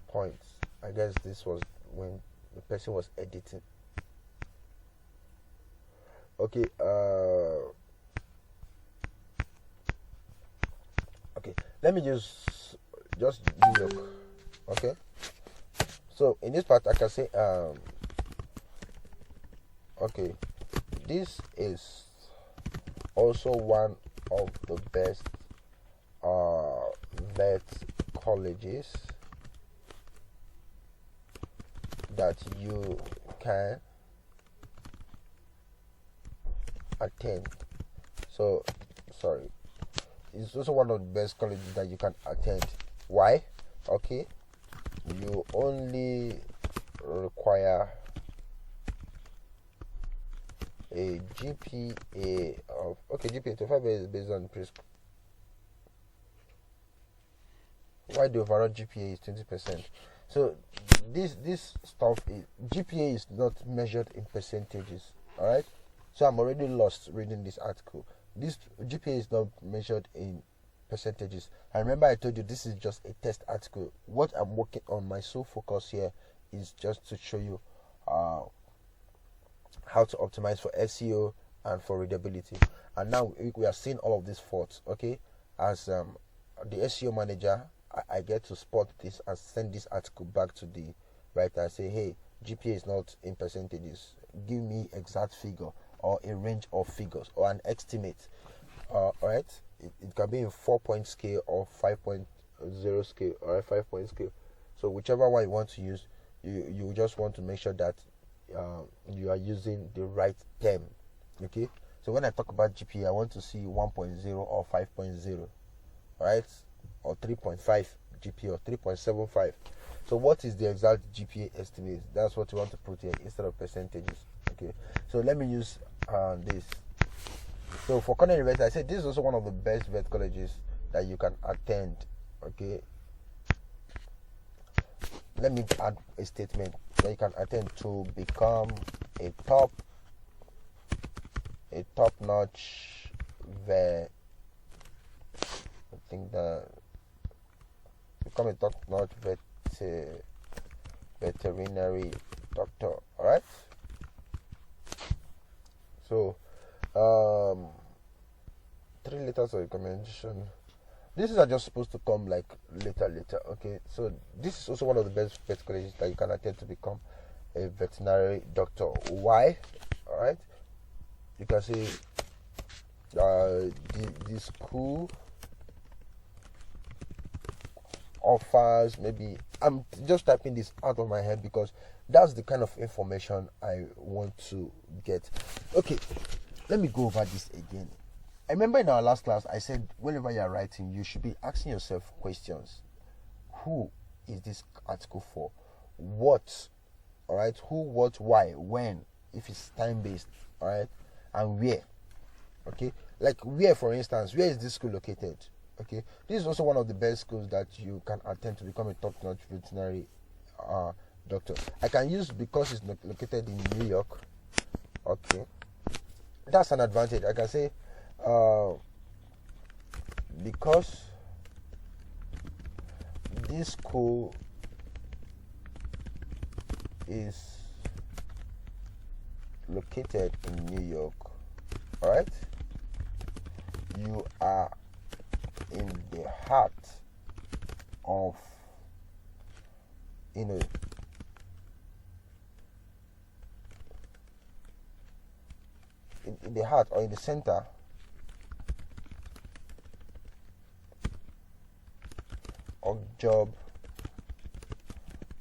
points. I guess this was when the person was editing. Okay, okay, let me just New York. Okay, so in this part I can say okay, this is also one of the best vet colleges that you can attend. So sorry, it's also one of the best colleges that you can attend. Why? Okay, you only require a GPA of GPA 25 is based on preschool. Why the overall GPA is 20%? So this stuff is, GPA is not measured in percentages. All right. So I'm already lost reading this article. This GPA is not measured in percentages. I remember I told you this is just a test article. What I'm working on, my sole focus here is just to show you how to optimize for SEO and for readability. And now we are seeing all of these faults. Okay, as the SEO manager, I get to spot this and send this article back to the writer and say, hey, GPA is not in percentages. Give me exact figure or a range of figures or an estimate. Alright, it can be in 4-point scale or 5.0 scale or a 5-point scale. So whichever one you want to use, you just want to make sure that you are using the right term. Okay, so when I talk about GPA, I want to see 1.0 or 5.0, right, or 3.5 GPA or 3.75. So what is the exact GPA estimate? That's what you want to put here instead of percentages. Okay, so let me use this. So for Cornell University, I said this is also one of the best vet colleges that you can attend. Okay, let me add a statement that you can attend to become a top-notch vet. I think that become a top-notch veterinary doctor. All right. So, 3 letters of recommendation. These are just supposed to come like later. Okay. So this is also one of the best vet colleges that you can attend to become a veterinary doctor. Why? All right. You can see the school offers, maybe I'm just typing this out of my head because that's the kind of information I want to get. Okay, let me go over this again. I remember in our last class I said whenever you are writing you should be asking yourself questions. Who is this article for? What? All right. Who, what, why, when, if it's time based, all right, and where. Okay, like where, for instance, where is this school located? Okay, this is also one of the best schools that you can attend to become a top-notch veterinary doctor. I can use because it's located in New York. Okay, that's an advantage. I can say because this school is located in New York, all right, you are in the heart of, in the heart or in the center of job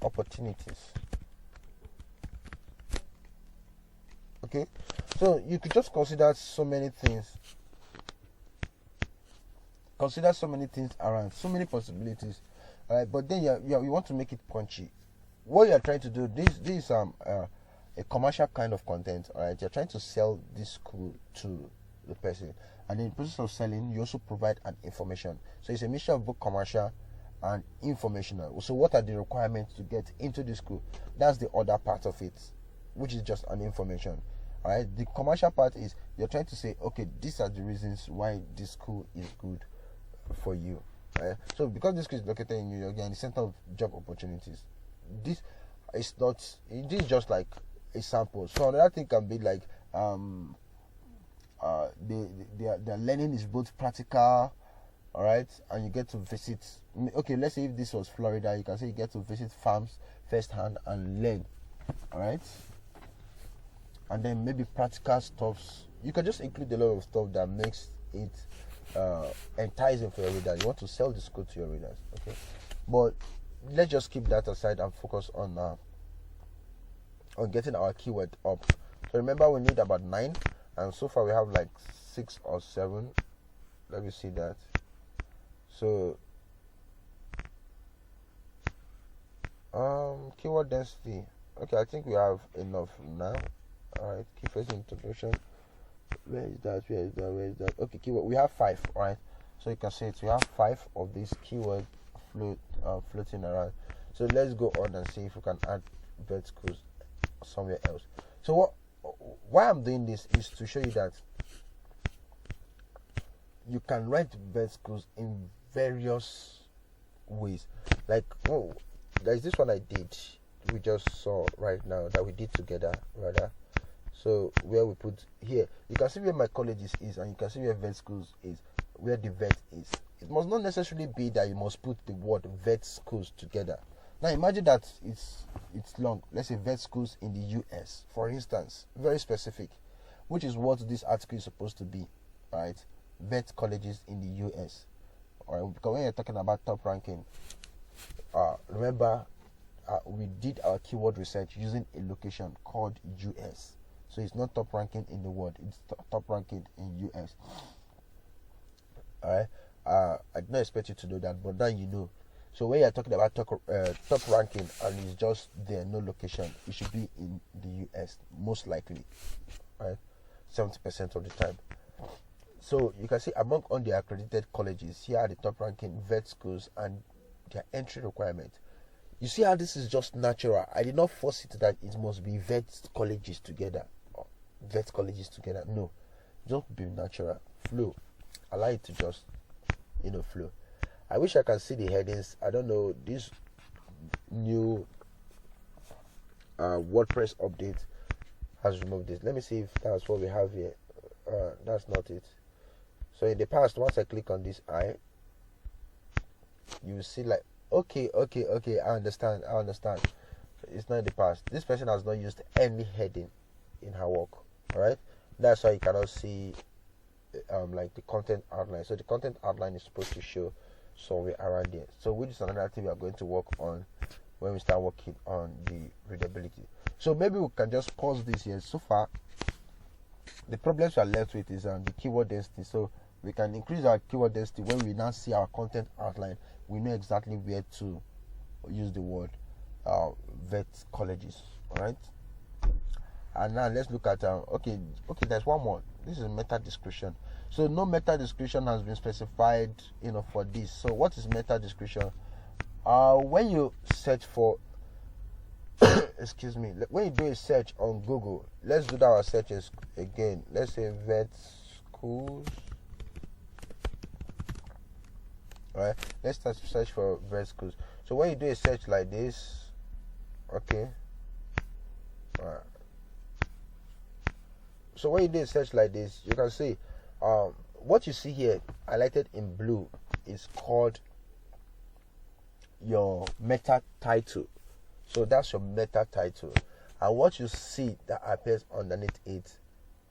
opportunities. Okay, so you could just consider so many things around, so many possibilities, but then you want to make it punchy. What you're trying to do, this is a commercial kind of content. All right, you're trying to sell this school to the person, and in the process of selling you also provide an information. So it's a mixture of both commercial and informational. So what are the requirements to get into the school? That's the other part of it, which is just an information. All right, the commercial part is you're trying to say, okay, these are the reasons why this school is good for you. Right? So because this school is located in New York, you're in the center of job opportunities. This is just like a sample. So another thing can be like their learning is both practical, all right, and you get to visit. Okay, let's say if this was Florida, you can say you get to visit farms firsthand and learn, all right, and then maybe practical stuffs. You can just include a lot of stuff that makes it enticing for your readers. You want to sell the school to your readers, okay? But let's just keep that aside and focus on getting our keyword up. So remember, we need about 9, and so far we have like 6 or 7. Let me see that. So keyword density. Okay, I think we have enough now. All right, key phrase introduction. Where is that? Okay, keyword. We have 5. All right. So you can see it. We have 5 of these keyword floating around. So let's go on and see if we can add vet schools somewhere else. So why I'm doing this is to show you that you can write vet schools in various ways. Like, there's this one I did. We just saw right now that we did together, rather. So where we put here, you can see where my college is, and you can see where vet schools is, where the vet is. It must not necessarily be that you must put the word vet schools together. Now imagine that it's long. Let's say vet schools in the US, for instance, very specific, which is what this article is supposed to be, right? Vet colleges in the US. All right, because when you're talking about top ranking, remember we did our keyword research using a location called US. So it's not top ranking in the world, it's top ranking in US. Alright, I did not expect you to know that, but now you know. So when you're talking about top ranking and it's just there, no location, it should be in the US, most likely, right? 70% of the time. So you can see among all the accredited colleges, here are the top ranking vet schools and their entry requirement. You see how this is just natural. I did not force it that it must be vet colleges together. Vet colleges together. No. Just be natural. Flow. Allow it to just, flow. I wish I can see the headings. I don't know. This new WordPress update has removed this. Let me see if that's what we have here. That's not it. So in the past, once I click on this eye, you see like, okay, I understand. It's not in the past. This person has not used any heading in her work. Alright? That's why you cannot see like the content outline. So the content outline is supposed to show somewhere around there. So which is another thing we are going to work on when we start working on the readability. So maybe we can just pause this here. So far, the problems we are left with is the keyword density. So we can increase our keyword density when we now see our content outline. We know exactly where to use the word vet colleges. Alright. And now let's look at okay, there's one more. This is meta description. So no meta description has been specified, for this. So what is meta description? When you search for excuse me, when you do a search on Google, let's do our searches again. Let's say vet schools. Alright, let's start to search for vet schools. So when you do a search like this, okay, alright. So when you do a search like this, you can see what you see here highlighted in blue is called your meta title. So that's your meta title, and what you see that appears underneath it,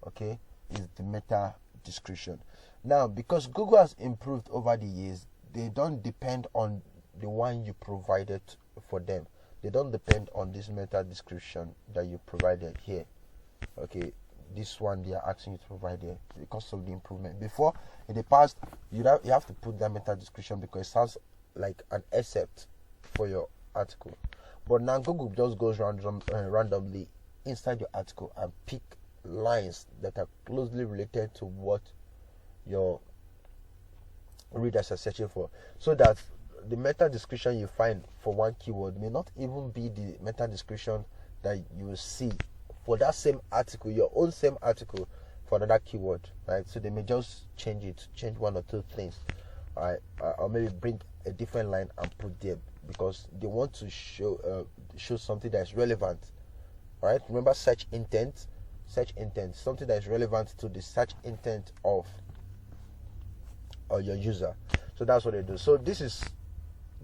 okay, is the meta description. Now, because Google has improved over the years, they don't depend on the one you provided for them. They don't depend on this meta description that you provided here. Okay, this one they are asking you to provide here because of the improvement. Before, in the past, you have to put that meta description because it sounds like an excerpt for your article. But now Google just goes randomly inside your article and pick lines that are closely related to what your readers are searching for, so that the meta description you find for one keyword may not even be the meta description that you will see for that same article, your own same article, for another keyword, right? So they may just change one or two things, right? Or maybe bring a different line and put there because they want to show something that is relevant, right? Remember search intent, something that is relevant to the search intent of your user. So that's what they do. So this is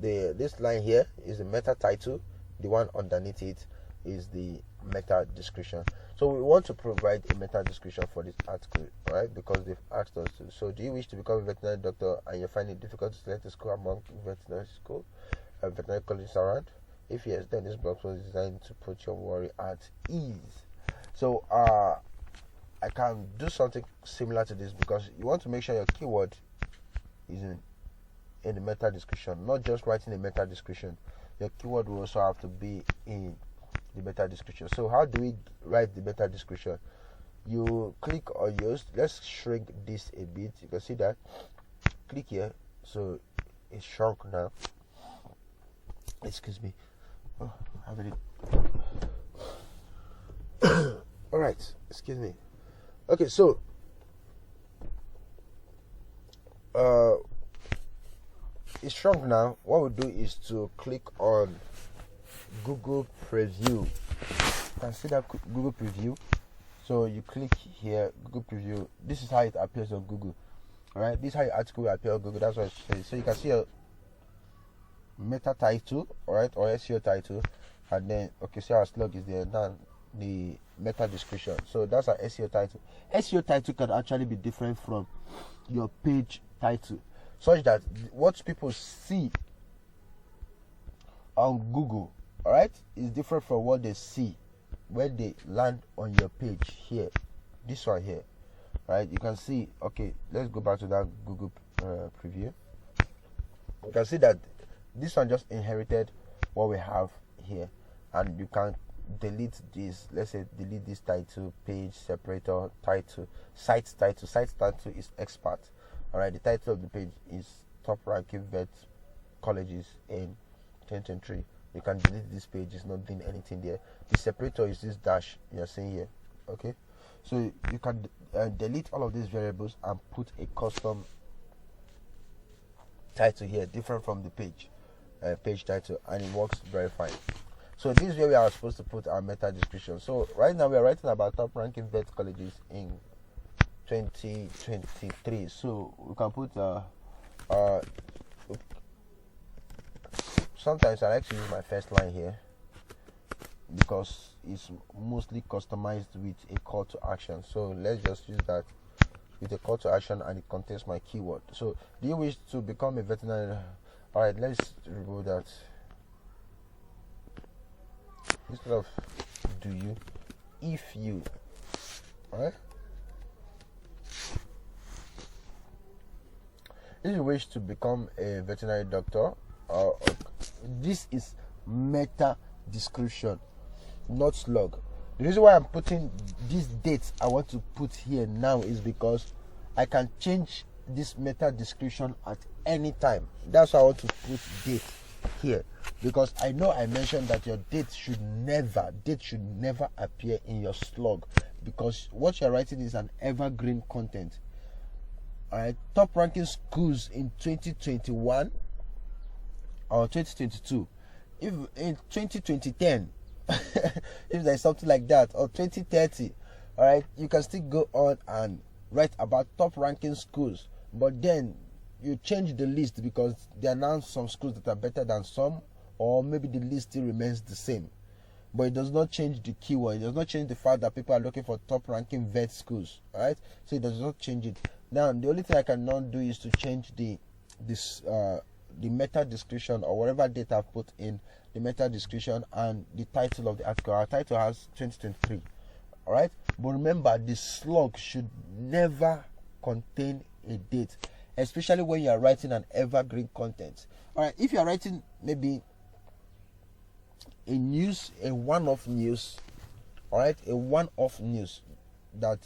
this line here is the meta title. The one underneath it is the meta description. So we want to provide a meta description for this article, right? Because they've asked us to. So do you wish to become a veterinary doctor and you find it difficult to select a school among veterinary colleges around? If yes, then this blog was designed to put your worry at ease. So I can do something similar to this because you want to make sure your keyword is in the meta description, not just writing a meta description. Your keyword will also have to be in the meta description. So how do we write the meta description? You click on yours. Let's shrink this a bit. You can see that. Click here. So it's shrunk now. Excuse me. Oh, I have it. All right. Excuse me. Okay. So it's shrunk now. What we do is to click on Google Preview. You can see that Google Preview. So you click here, Google Preview. This is how it appears on Google. Alright, this is how your article will appear on Google. That's what it says. So you can see a meta title, alright, or SEO title, and then see our slug is there. Then the meta description. So that's our SEO title. SEO title can actually be different from your page title, such that what people see on Google, alright, is different from what they see when they land on your page here. This one here, right? You can see. Okay, let's go back to that Google preview. You can see that this one just inherited what we have here, and you can delete this. Let's say delete this title, page separator, title, site title. Site title is expert. Alright, the title of the page is top ranking vet colleges in 2023 You can delete this page, it's not doing anything there. The separator is this dash you're seeing here. Okay, so you can delete all of these variables and put a custom title here, different from the page title, and it works very fine. So this is where we are supposed to put our meta description. So right now we are writing about top ranking vet colleges in 2023. So we can put sometimes I like to use my first line here because it's mostly customized with a call to action. So let's just use that with a call to action, and it contains my keyword. So do you wish to become a veterinarian? All right, let's remove that. Instead of do you, if you. All right, if you wish to become a veterinary doctor, this is meta description, not slug. The reason why I'm putting these dates I want to put here now is because I can change this meta description at any time. That's why I want to put date here, because I know I mentioned that your date should never appear in your slug, because what you're writing is an evergreen content. Alright, top ranking schools in 2021 or 2022. If in 2010 if there's something like that, or 2030, all right, you can still go on and write about top ranking schools, but then you change the list because there are now some schools that are better than some, or maybe the list still remains the same, but it does not change the keyword. It does not change the fact that people are looking for top ranking vet schools. All right, so it does not change it. Now the only thing I cannot do is to change the meta description, or whatever data I've put in the meta description, and the title of the article. Our title has 2023. All right, but remember, the slug should never contain a date, especially when you are writing an evergreen content. All right, if you are writing maybe a one-off news, all right, a one-off news that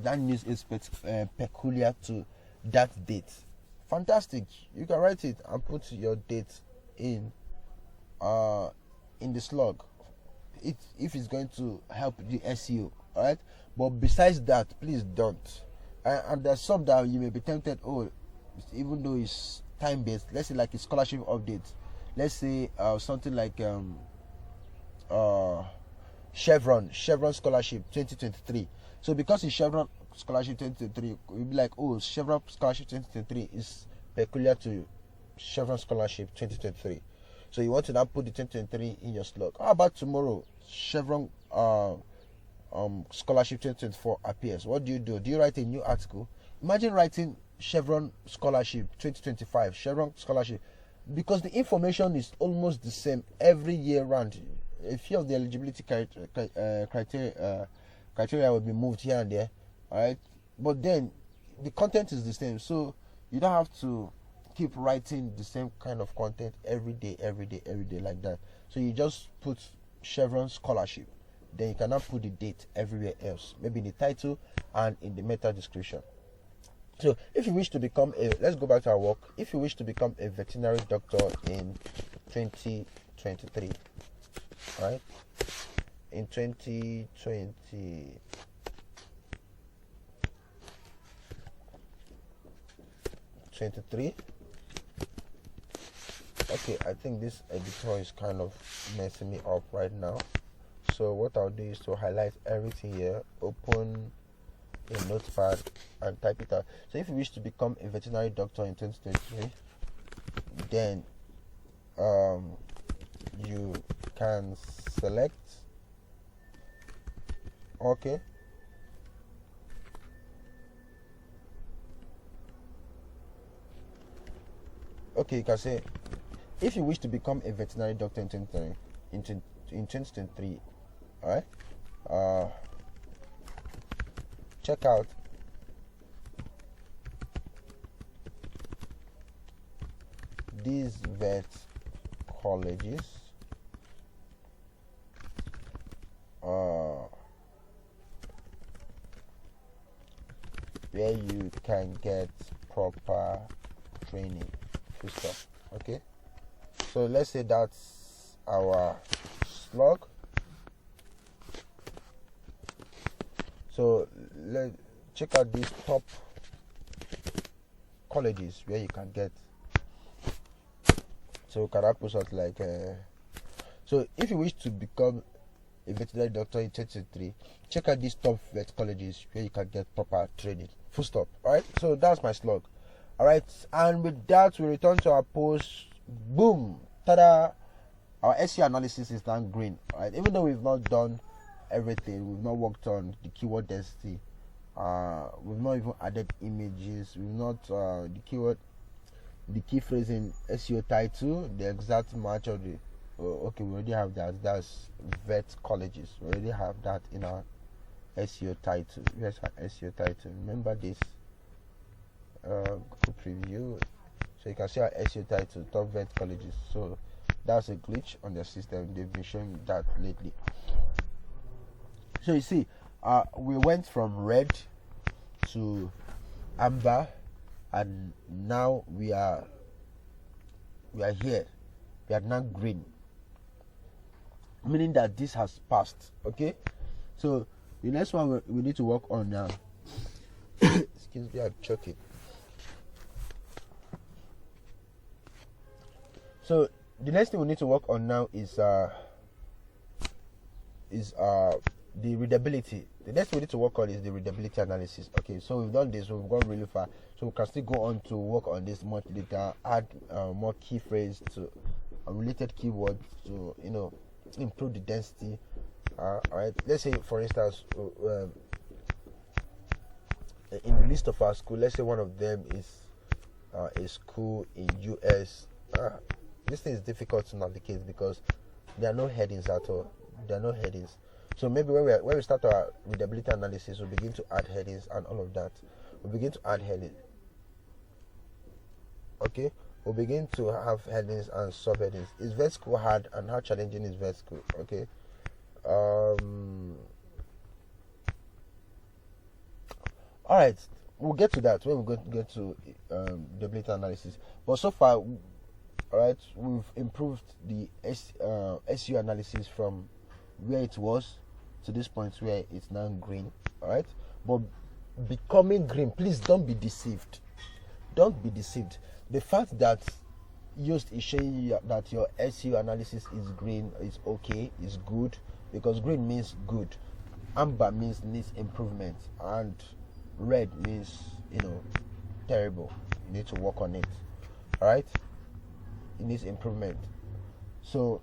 that news is peculiar to that date. Fantastic, you can write it and put your date in the slug, if it's going to help the SEO. All right, but besides that, please don't. And there's some that you may be tempted, even though it's time based, let's say like a scholarship update, let's say something like Chevron scholarship 2023. So because it's Chevron scholarship 2023, we'll be like, Chevron scholarship 2023 is peculiar to Chevron scholarship 2023. So you want to now put the 2023 in your slug. How about tomorrow, Chevron scholarship 2024 appears? What do? Do you write a new article? Imagine writing Chevron scholarship 2025, Chevron scholarship, because the information is almost the same every year round. A few of the eligibility criteria will be moved here and there, all right, but then the content is the same, so you don't have to keep writing the same kind of content every day like that. So you just put Chevron scholarship, then you cannot put the date everywhere else, maybe in the title and in the meta description. So if you wish to become let's go back to our work. If you wish to become a veterinary doctor in 2023, right, in 2023, okay, I think this editor is kind of messing me up right now. So what I'll do is to highlight everything here, open a notepad and type it out. So if you wish to become a veterinary doctor in 2023, then you can select, okay, you can say, if you wish to become a veterinary doctor in 2023, all right, check out these vet colleges where you can get proper training. Okay, so let's say that's our slug. So let's check out these top colleges where you can get. So can I put something like so if you wish to become a veterinary doctor in 2023, check out these top vet colleges where you can get proper training. Full stop. Alright, so that's my slug. Alright, and with that we return to our post. Boom, tada, our SEO analysis is now green. Alright, even though we've not done everything, we've not worked on the keyword density, we've not even added images, we've not the key phrase in SEO title, the exact match of the okay, we already have that. That's vet colleges. We already have that in our SEO title. Here's our SEO title. Remember this. Preview. So you can see our SEO title, top vet colleges. So that's a glitch on the system. They've been showing that lately. So you see, we went from red to amber, and now we are here. We are now green, meaning that this has passed. Okay, so the next one we need to work on now. Excuse me, I'm choking. So the next thing we need to work on now is the readability. The next we need to work on is the readability analysis. Okay, so we've done this, we've gone really far, so we can still go on to work on this much later, add more key phrase to related keywords to improve the density. Alright, let's say for instance in the list of our school, let's say one of them is a school in US. This thing is difficult to navigate because there are no headings at all. There are no headings. So maybe when we start our readability analysis, we'll begin to add headings and all of that. We'll begin to add headings. Okay, we'll begin to have headings and subheadings. Is vet school hard, and how challenging is vet school? Okay. Alright, we'll get to that when we get to readability analysis. But so far, alright, we've improved the SEO analysis from where it was to this point where it's now green. Alright, but becoming green, please don't be deceived. Don't be deceived. The fact that Yoast is showing you that your SEO analysis is green is okay, is good, because green means good, amber means needs improvement, and red means terrible. You need to work on it. Alright, it needs improvement. So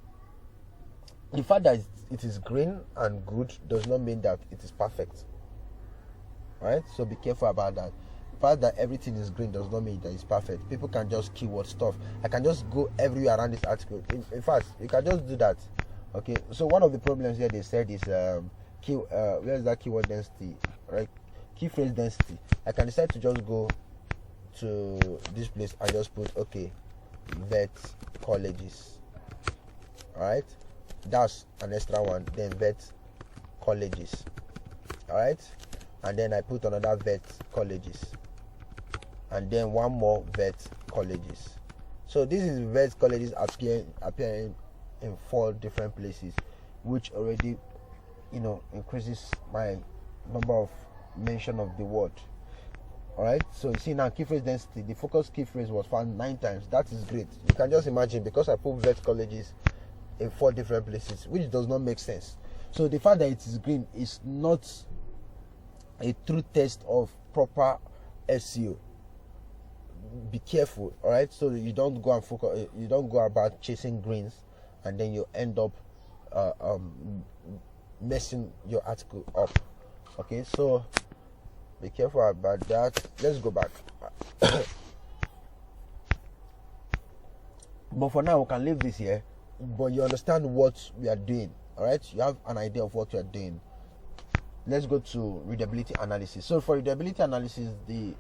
the fact that it is green and good does not mean that it is perfect. Alright, so be careful about that. The fact that everything is green does not mean that it's perfect. People can just keyword stuff. I can just go everywhere around this article. In fact, you can just do that. Okay, so one of the problems here they said is where's that keyword density, right? Key phrase density. I can decide to just go to this place and just put vet colleges. Alright, that's an extra one. Then vet colleges. Alright, and then I put another vet colleges, and then one more vet colleges. So this is vet colleges appearing in 4 different places, which already increases my number of mention of the word. Alright, so you see now key phrase density, the focus key phrase was found 9 times. That is great. You can just imagine, because I put vet colleges in 4 different places, which does not make sense. So the fact that it is green is not a true test of proper SEO. Be careful, alright, so you don't go and focus, you don't go about chasing greens and then you end up messing your article up. Okay, so be careful about that. Let's go back. But for now we can leave this here, but you understand what we are doing. Alright, you have an idea of what we are doing. Let's go to readability analysis. So for readability analysis, the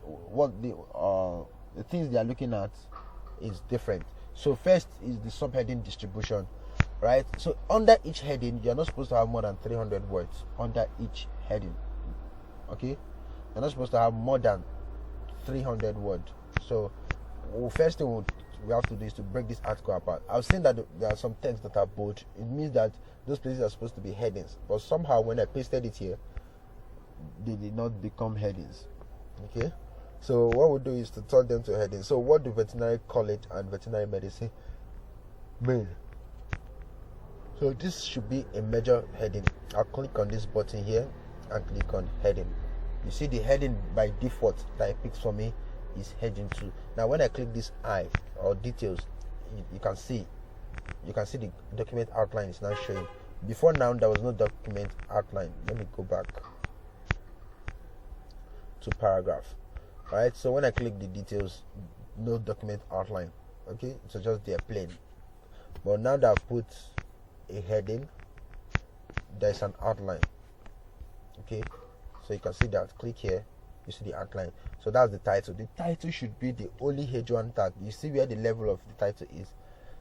things they are looking at is different. So first is the subheading distribution, right? So under each heading, you're not supposed to have more than 300 words under each heading. Okay, you're not supposed to have more than 300 words. So first thing we'll we have to do is to break this article apart. I've seen that there are some texts that are bold. It means that those places are supposed to be headings, but somehow when I pasted it here, they did not become headings. Okay, so what we'll do is to turn them to headings. So what do veterinary college and veterinary medicine mean? So this should be a major heading. I'll click on this button here and click on heading. You see the heading by default that it picks for me is heading 2. Now when I click this I or details, you can see the document outline is now showing. Before now there was no document outline. Let me go back to paragraph. Alright, so when I click the details, no document outline. Okay, so just there plain. But now that I've put a heading, there's an outline. Okay, so you can see that. Click here, you see the outline. So that's the title. The title should be the only H1 tag. You see where the level of the title is.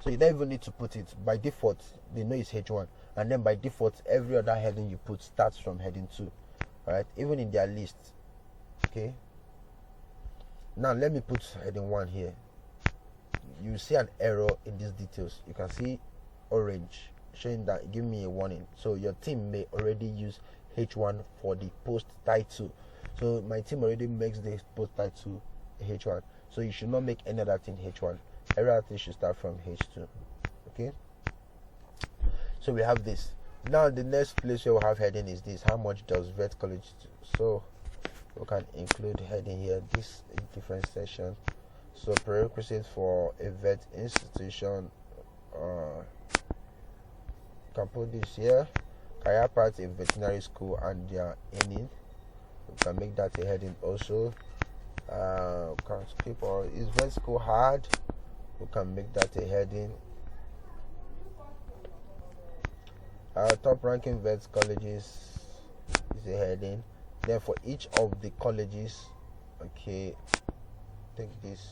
So you don't even need to put it. By default, they know it's H1. And then by default, every other heading you put starts from heading 2. Alright, even in their list. Okay. Now let me put heading 1 here. You see an error in these details. You can see orange showing that, give me a warning. So your team may already use H1 for the post title. So my team already makes the post title H1. So you should not make any other thing H1. Every other thing should start from H2. Okay. So we have this. Now the next place where we have heading is this. How much does vet college do? So we can include heading here. This is a different section. So prerequisites for a vet institution. Can put this here. Career path in veterinary school and their earning. We can make that a heading also. Can skip or is vet school hard? We can make that a heading. Top ranking vet colleges is a heading. Then for each of the colleges, okay, take this,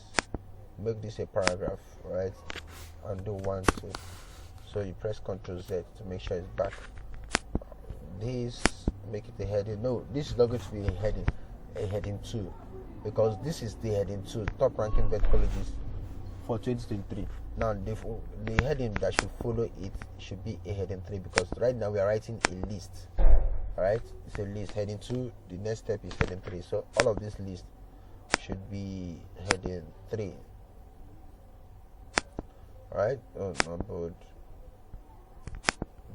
make this a paragraph, right? And do 1, 2. So you press Ctrl Z to make sure it's back. This, make it a heading. No, this is not going to be a heading 2, because this is the heading 2, top ranking vet colleges for 2023. Now the heading that should follow it should be a heading 3, because right now we are writing a list. Alright, it's a list. Heading 2, the next step is heading 3. So all of this list should be heading 3. Alright, numbered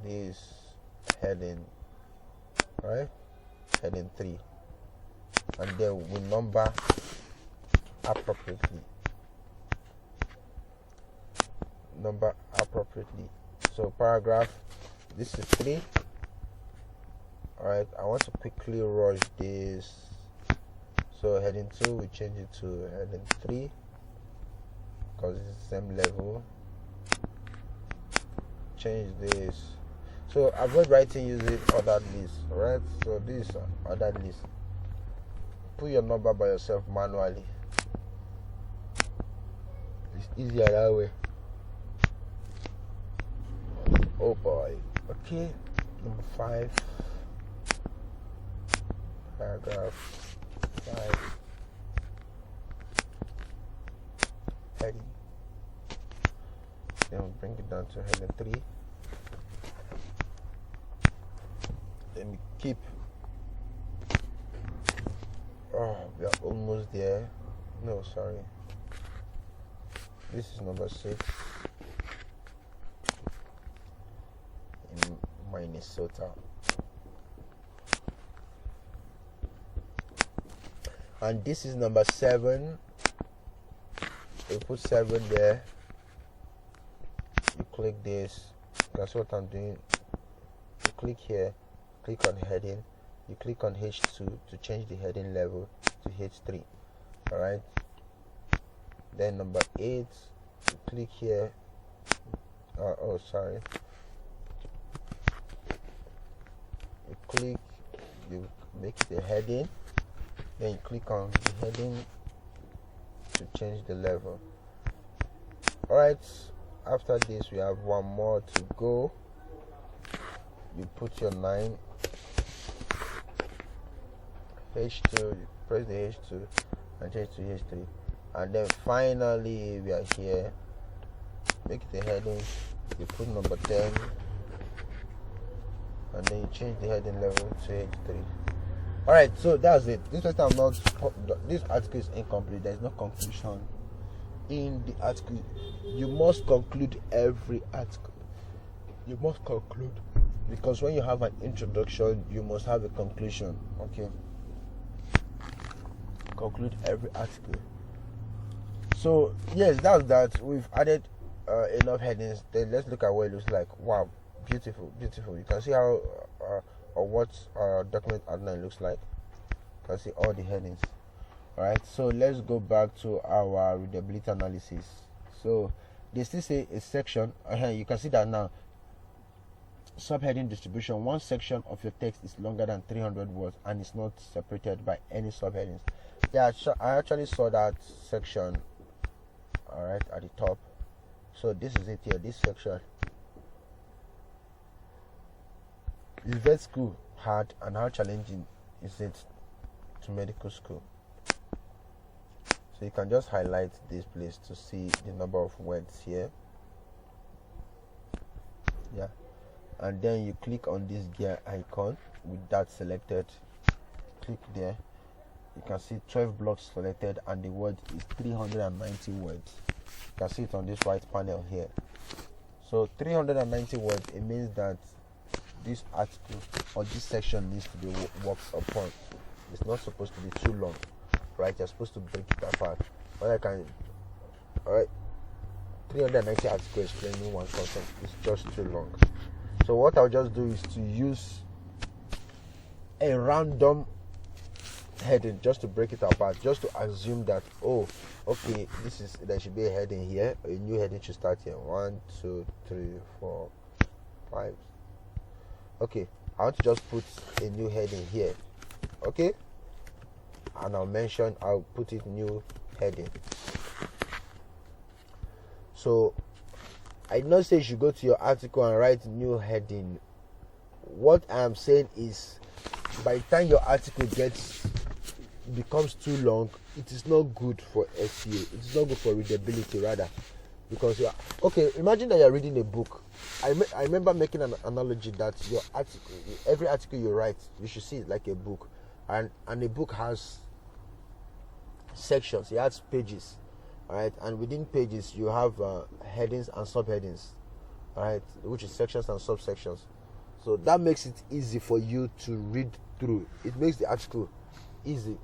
this heading, alright, heading 3, and then we number appropriately. So paragraph, this is 3. Alright, I want to quickly rush this. So heading 2, we change it to heading 3 because it's the same level. Change this. So avoid writing using other lists. Alright, so this other list. Put your number by yourself manually. It's easier that way. Oh boy. Okay, number 5. Paragraph 5. Heading. Then we'll bring it down to heading 3. Then we keep. Oh, we are almost there. No, sorry. This is number 6. In Minnesota. And this is number 7. You put 7 there. You click this. That's what I'm doing. You click here. Click on heading. You click on H2 to change the heading level to H3. Alright. Then number 8. You click here. Sorry. You click. You make it a heading. Then you click on the heading to change the level. Alright, after this we have one more to go. You put your 9, H2, you press the H2 and change to H3. and then finally we are here. Make it a heading. You put number 10, and then you change the heading level to H3. Alright, so that's it. This article is incomplete. There is no conclusion in the article. You must conclude every article. You must conclude, because when you have an introduction, you must have a conclusion. Okay, conclude every article. So yes, that's that. We've added enough headings. Then let's look at what it looks like. Wow, beautiful. You can see how or what our document outline looks like. You can see all the headings. Alright, so let's go back to our readability analysis. So they still say a section. You can see that now. Subheading distribution. One section of your text is longer than 300 words and is not separated by any subheadings. Yeah, I actually saw that section. Alright, at the top. So this is it here. This section. Is vet school hard, and how challenging is it to medical school? So you can just highlight this place to see the number of words here. Yeah, and then you click on this gear icon with that selected. Click there. You can see 12 blocks selected, and the word is 390 words. You can see it on this right panel here. So 390 words. It means that this article or this section needs to be worked upon. It's not supposed to be too long, right? You're supposed to break it apart. But I can, alright, 390 articles explaining one concept is just too long. So what I'll just do is to use a random heading just to break it apart, just to assume that, oh, okay, there should be a heading here, a new heading should start here. 1, 2, 3, 4, 5. Okay, I want to just put a new heading here. Okay, and I'll put it new heading. So I did not say you should go to your article and write new heading. What I am saying is, by the time your article becomes too long, it is not good for SEO. It is not good for readability, rather, because imagine that you are reading a book. I remember making an analogy that your article, every article you write, you should see it like a book, and a book has sections. It has pages, all right, and within pages you have headings and subheadings, all right, which is sections and subsections. So that makes it easy for you to read through. It makes the article easy,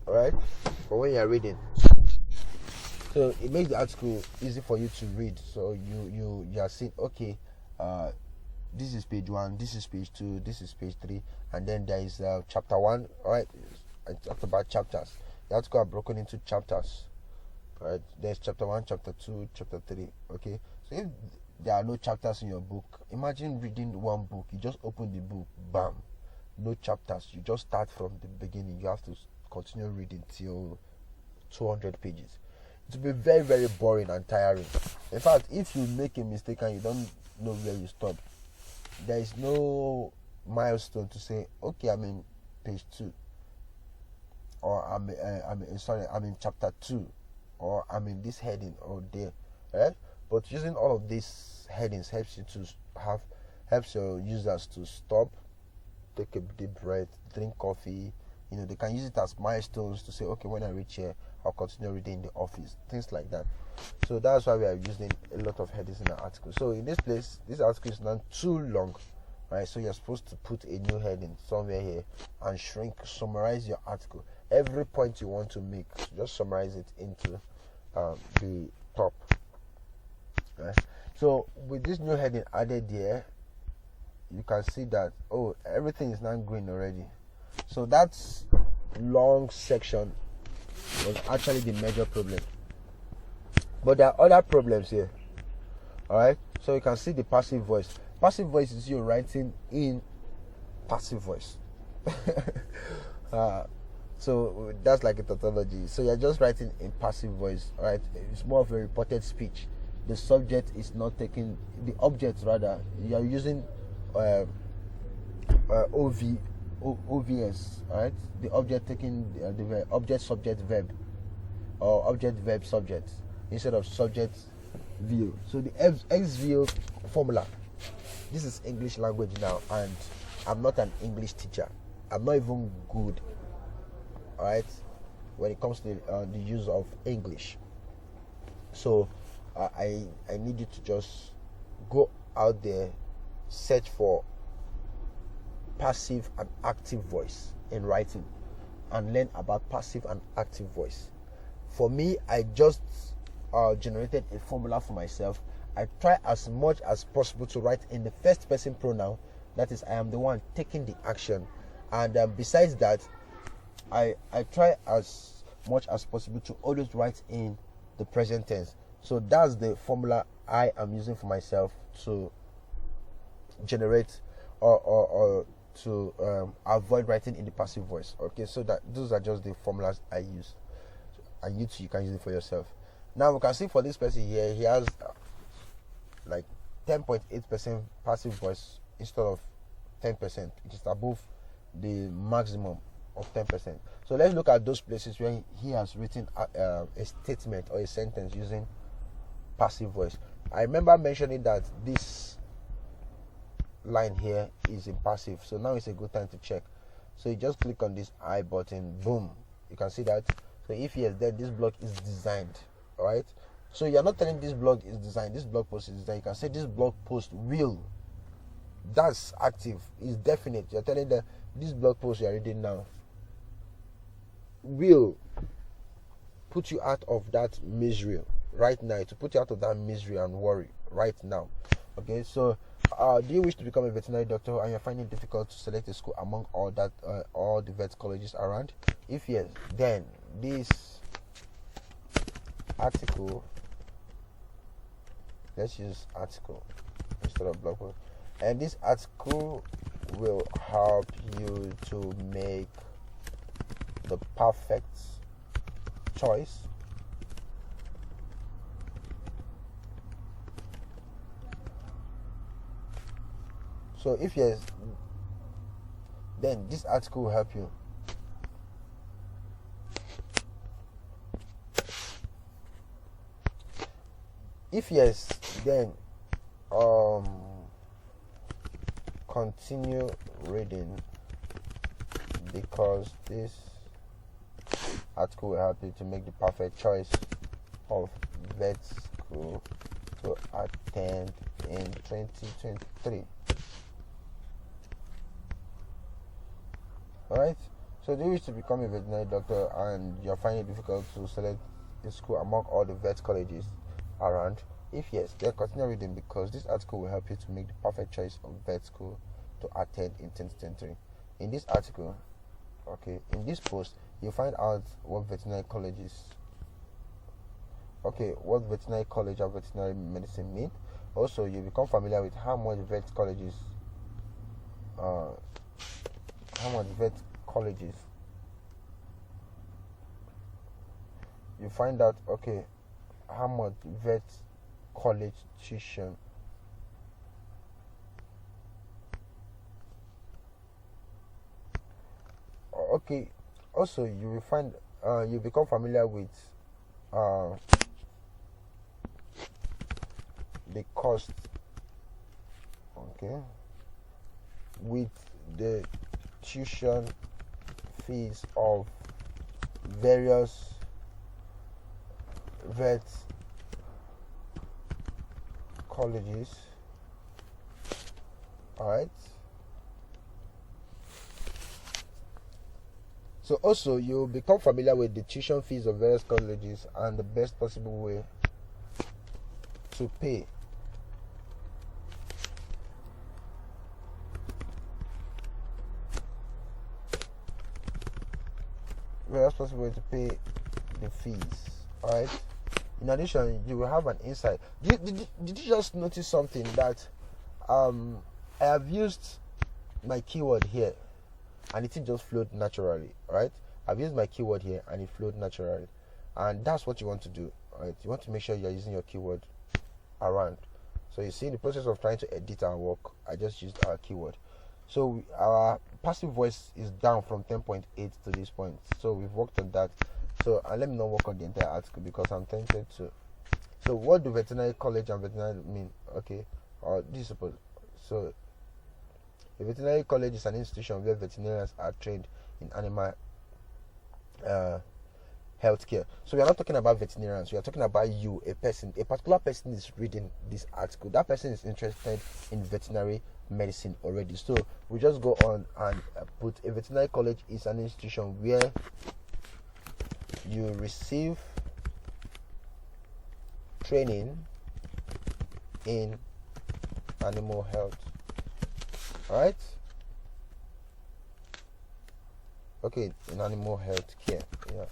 all right, for when you are reading. So it makes the article easy for you to read. So you are seeing, okay, this is page 1, this is page 2, this is page 3, and then there is chapter 1. All right, I talked about chapters. The article are broken into chapters. All right, there's chapter 1, chapter 2, chapter 3. Okay, so if there are no chapters in your book, imagine reading one book. You just open the book, bam, no chapters. You just start from the beginning. You have to continue reading till 200 pages. It will be very, very boring and tiring. In fact, if you make a mistake and you don't know where you stop, there is no milestone to say, okay, I'm in page 2, or I'm in chapter 2, or I'm in this heading or there, right? But using all of these headings helps your users to stop, take a deep breath, drink coffee. They can use it as milestones to say, okay, when I reach here, I'll continue reading in the office, things like that. So that's why we are using a lot of headings in the article. So in this place, this article is not too long, right? So you're supposed to put a new heading somewhere here and summarize your article. Every point you want to make, just summarize it into the top, right? So with this new heading added here, you can see that, oh, everything is now green already. So that's long section was actually the major problem. But there are other problems here. Alright, so you can see the passive voice. Passive voice is you writing in passive voice. So that's like a tautology. So you're just writing in passive voice. Alright, it's more of a reported speech. The subject is not taking the object, rather. You're using OV OVS, right? The object taking the object subject verb, or object verb subject, instead of subject view. So the XVO formula, this is English language now, and I'm not an English teacher. I'm not even good, right, when it comes to the use of English. So I need you to just go out there, search for passive and active voice in writing, and learn about passive and active voice. For me, I just generated a formula for myself. I try as much as possible to write in the first person pronoun, that is, I am the one taking the action. And besides that, I try as much as possible to always write in the present tense. So that's the formula I am using for myself to generate or to avoid writing in the passive voice. Okay, so that those are just the formulas I use, and you too, you can use it for yourself. Now we can see for this person here, he has like 10.8% passive voice instead of 10%. It is above the maximum of 10%. So let's look at those places where he has written a statement or a sentence using passive voice. I remember mentioning that this line here is in passive, so now it's a good time to check. So you just click on this I button, boom, you can see that. So if yes, then this blog is designed. All right, so you're not telling this blog is designed, this blog post is designed. You can say this blog post will, that's active, is definite. You're telling them this blog post you're reading now will put you out of that misery right now, to put you out of that misery and worry right now. Okay, so do you wish to become a veterinary doctor and you're finding it difficult to select a school among all the vet colleges around? If yes, then this article, let's use article instead of blog post, and this article will help you to make the perfect choice So if yes, then this article will help you. If yes, then continue reading, because this article will help you to make the perfect choice of vet school to attend in 2023. Alright, so do you wish to become a veterinary doctor and you're finding it difficult to select a school among all the vet colleges around? If yes, then continue reading, because this article will help you to make the perfect choice of vet school to attend in 2023. In this article, in this post, you'll find out what veterinary colleges, what veterinary college and veterinary medicine mean. Also, you become familiar with how much vet colleges, you find out, how much vet college tuition also you will find you become familiar with the cost with the tuition fees of various vet colleges. Alright, so also you become familiar with the tuition fees of various colleges and the best possible way to pay. Various possible way to pay the fees. Alright. In addition, you will have an insight. Did you just notice something that I have used my keyword here and it just flowed naturally, right? I've used my keyword here and it flowed naturally, and that's what you want to do, right? You want to make sure you're using your keyword around. So you see, in the process of trying to edit our work, I just used our keyword. So our passive voice is down from 10.8 to this point. So we've worked on that. So let me not work on the entire article because I'm tempted to. So what do veterinary college and veterinary mean? Okay, this is supposed. So a veterinary college is an institution where veterinarians are trained in animal healthcare. So we are not talking about veterinarians. We are talking about you, a person. A particular person is reading this article. That person is interested in veterinary medicine already. So we just go on and put a veterinary college is an institution where you receive training in animal health. Alright? Okay, in animal health care. Yeah.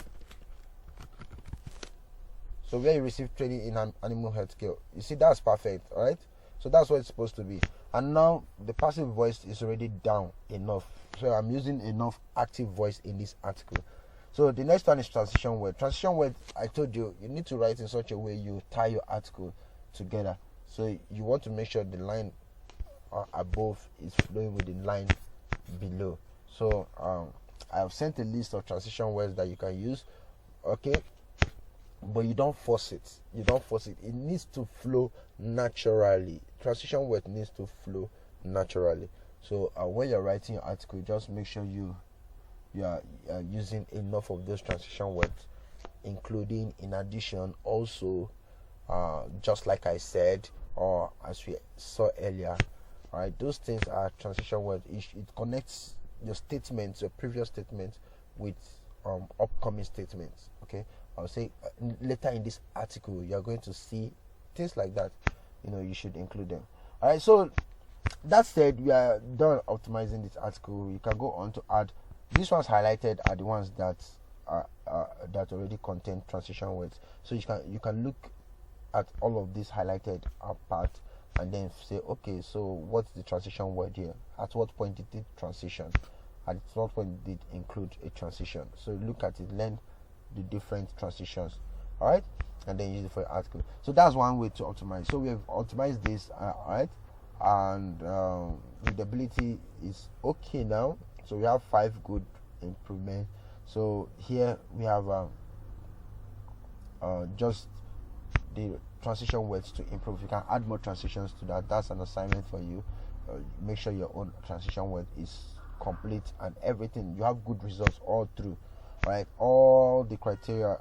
So where you receive training in animal health care. You see, that's perfect. Alright? So that's what it's supposed to be. And now the passive voice is already down enough. So I'm using enough active voice in this article. So the next one is transition word. Transition word, I told you, you need to write in such a way you tie your article together. So you want to make sure the line above is flowing with the line below. So I've sent a list of transition words that you can use. Okay, but you don't force it. You don't force it. It needs to flow naturally. Transition word needs to flow naturally. So when you're writing your article, just make sure you are using enough of those transition words, including, in addition, also, just like I said, or as we saw earlier. All right, those things are transition words. It connects your statements, your previous statements, with upcoming statements. Okay, I'll say later in this article you're going to see things like that. You should include them. All right, so that said, we are done optimizing this article. You can go on to add. These ones highlighted are the ones that that already contain transition words. So you can look at all of these highlighted part and then say, okay, so what's the transition word here? At what point did it transition? At what point did it include a transition? So look at it, learn the different transitions, all right, and then use it for your article. So that's one way to optimize. So we have optimized this, all right, and readability is okay now. So we have 5 good improvements. So here we have just the transition words to improve. You can add more transitions to that. That's an assignment for you. Make sure your own transition word is complete and everything. You have good results all through. Right? All the criteria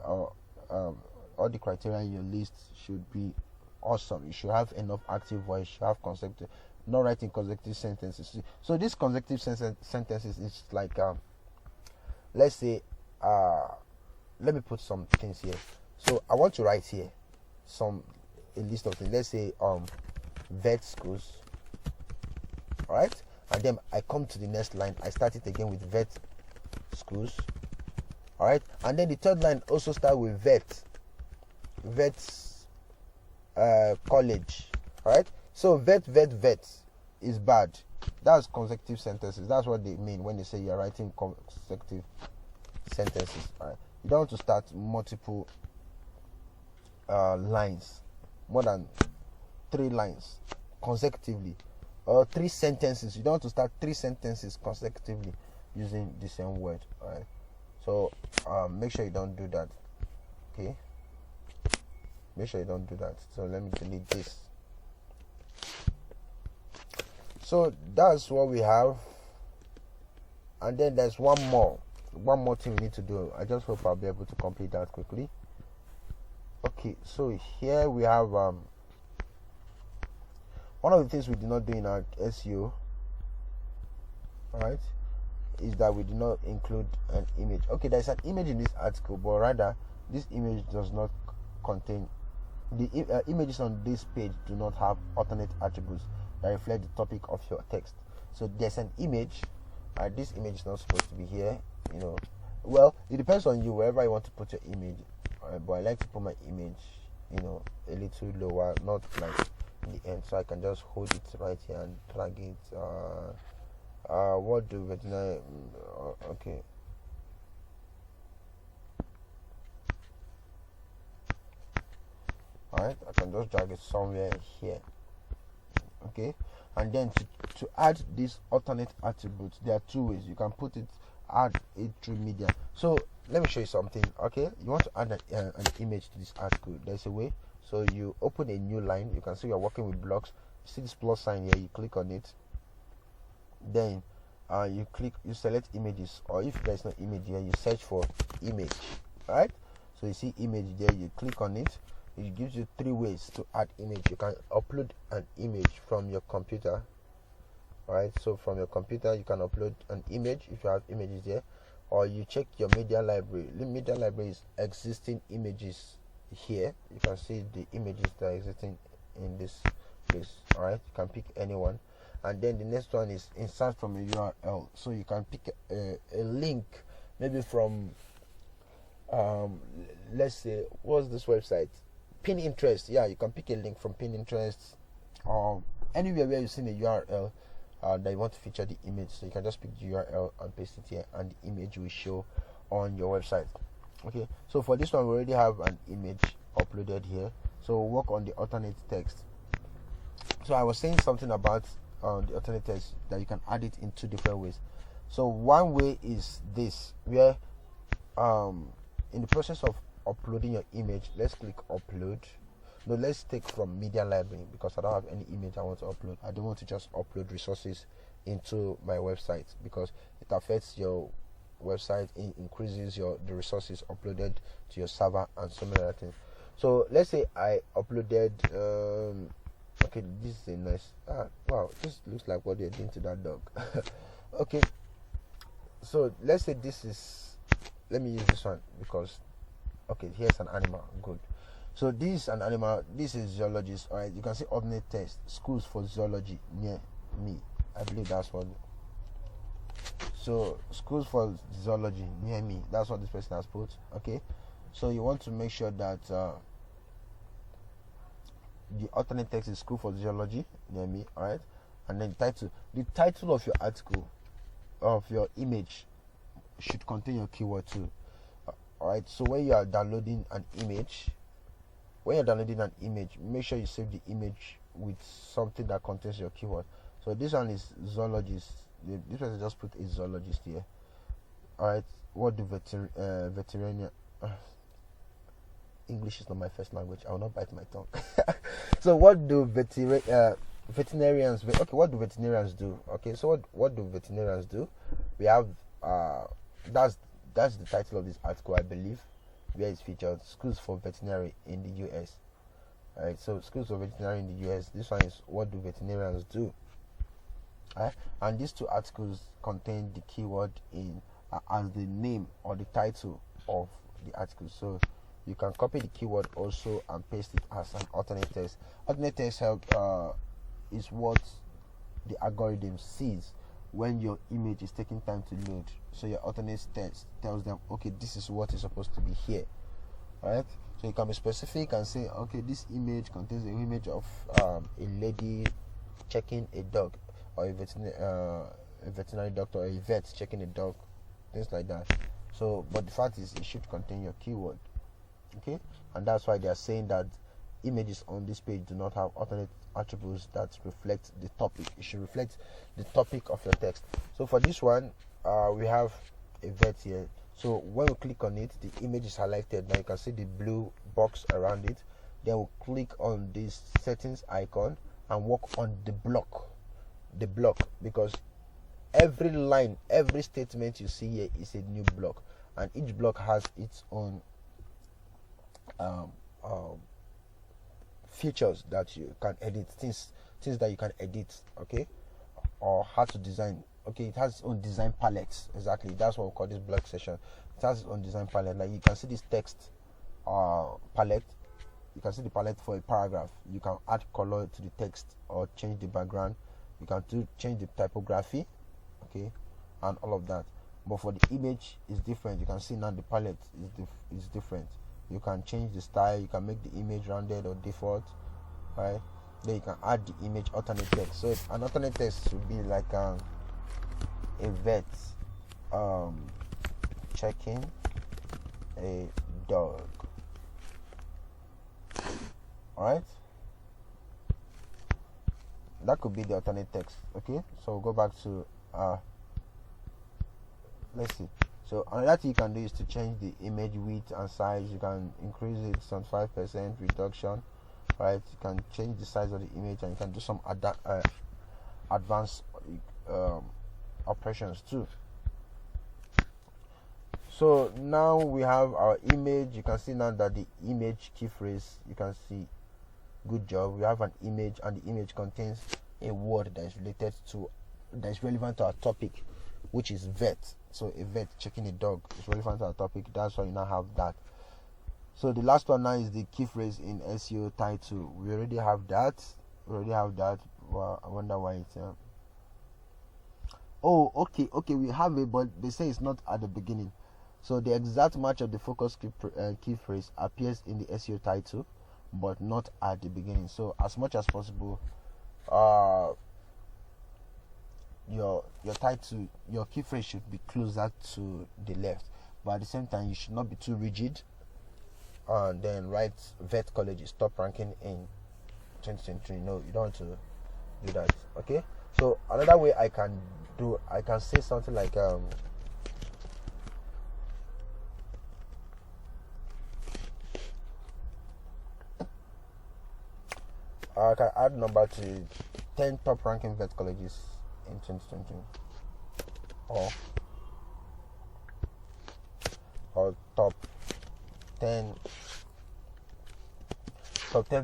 in your list should be awesome. You should have enough active voice. You should have consecutive. Not writing consecutive sentences. So these consecutive sentences is like let's say let me put some things here. So I want to write here a list of things. Let's say vet schools. Alright? And then I come to the next line. I start it again with vet schools. Alright? And then the third line also start with vet college. Alright? So vet is bad. That's consecutive sentences. That's what they mean when they say you're writing consecutive sentences. Alright? You don't want to start multiple lines, more than 3 lines consecutively, or 3 sentences. You don't want to start 3 sentences consecutively using the same word. Alright? So make sure you don't do that. Okay? Make sure you don't do that. So let me delete this. So that's what we have. And then there's one more thing we need to do. I just hope I'll be able to complete that quickly. Okay, so here we have one of the things we did not do in our SEO, alright, is that we did not include an image. Okay, there's an image in this article, but rather this image does not contain the images on this page do not have alternate attributes that reflect the topic of your text. So there's an image. This image is not supposed to be here. Well, it depends on you wherever you want to put your image. But I like to put my image, a little lower, not like in the end, so I can just hold it right here and plug it. What do veterinary? Okay. Alright, I can just drag it somewhere here. Okay, and then to add these alternate attributes, there are two ways you can add it through media. So let me show you something. Okay, you want to add an image to this article. There's a way. So you open a new line. You can see you're working with blocks. See this plus sign here, you click on it, then you select images, or if there's no image here, you search for image. Right, so you see image there, you click on it. It gives you three ways to add image. You can upload an image from your computer. Right, so from your computer you can upload an image if you have images there, or you check your media library. The media library is existing images here. You can see the images that are existing in this place. All right, you can pick anyone, and then the next one is insert from a URL. So you can pick a link, maybe from let's say, what's this website, Pinterest. Yeah, you can pick a link from Pinterest or anywhere where you've seen a URL that you want to feature the image. So you can just pick the URL and paste it here, and the image will show on your website. Okay, so for this one we already have an image uploaded here, so we'll work on the alternate text. So I was saying something about the alternate text, that you can add it in two different ways. So one way is this, where in the process of uploading your image, let's click upload. No, let's take from media library, because I don't have any image I want to upload. I don't want to just upload resources into my website, because it affects your website, it increases the resources uploaded to your server and so many other things. So let's say I uploaded okay, this is a nice wow, this looks like what they're doing to that dog. Okay, so let's say this is, let me use this one, because okay, here's an animal. Good. So this is an animal, this is zoologist. All right, you can see alternate text, schools for zoology near me. I believe that's what. So schools for zoology near me, that's what this person has put. Okay, so you want to make sure that the alternate text is school for zoology near me. All right, and then the title of your article, of your image, should contain your keyword too. All right, so when you are downloading an image, make sure you save the image with something that contains your keyword. So this one is zoologist. This person just put a zoologist here. All right, what do veterinarian? English is not my first language. I will not bite my tongue. So what do veterinarians? Okay, what do veterinarians do? Okay, so what do veterinarians do? We have that's the title of this article, I believe, where it's featured, schools for veterinary in the US. Alright, so schools for veterinary in the US. This one is what do veterinarians do? Alright, and these two articles contain the keyword in as the name or the title of the article. So you can copy the keyword also and paste it as an alternate text. Alternate text help is what the algorithm sees when your image is taking time to load. So your alternate text tells them, okay, this is what is supposed to be here. Alright, so you can be specific and say, okay, this image contains an image of a lady checking a dog, or a veterinary doctor, or a vet checking a dog, things like that. So, but the fact is, it should contain your keyword. Okay, and that's why they are saying that images on this page do not have alternate attributes that reflect the topic. It should reflect the topic of your text. So for this one, we have a vet here. So when we click on it, the image is highlighted. Now you can see the blue box around it. Then we'll click on this settings icon and work on the block, because every line, every statement you see here is a new block, and each block has its own features that you can edit, things that you can edit, okay, or how to design. Okay, it has its own design palettes. Exactly, that's what we call this block section. It has its own design palette. Like you can see this text palette. You can see the palette for a paragraph. You can add color to the text or change the background. You can change the typography, okay, and all of that. But for the image, it's different. You can see now the palette is different. You can change the style. You can make the image rounded or default, right? Then you can add the image alternate text. So an alternate text would be like a vet checking a dog. Alright, that could be the alternate text. Okay, so we'll go back to let's see. So another thing you can do is to change the image width and size. You can increase it 75% reduction, right? You can change the size of the image, and you can do some advanced operations too. So now we have our image. You can see now that the image key phrase, you can see, good job, we have an image, and the image contains a word that is related to, that is relevant to our topic, which is vet. So a vet checking a dog is relevant to our topic. That's why you now have that. So the last one now is the key phrase in SEO title. We already have that. Well, I wonder why it's oh, okay, we have it, but they say it's not at the beginning. So the exact match of the focus key phrase appears in the SEO title, but not at the beginning. So as much as possible, your title, your key phrase should be closer to the left, but at the same time you should not be too rigid. And then write vet colleges top ranking in 2023. No, you don't want to do that. Okay, so another way I can say something like I can add number to 10 top ranking vet colleges in 2020, or top 10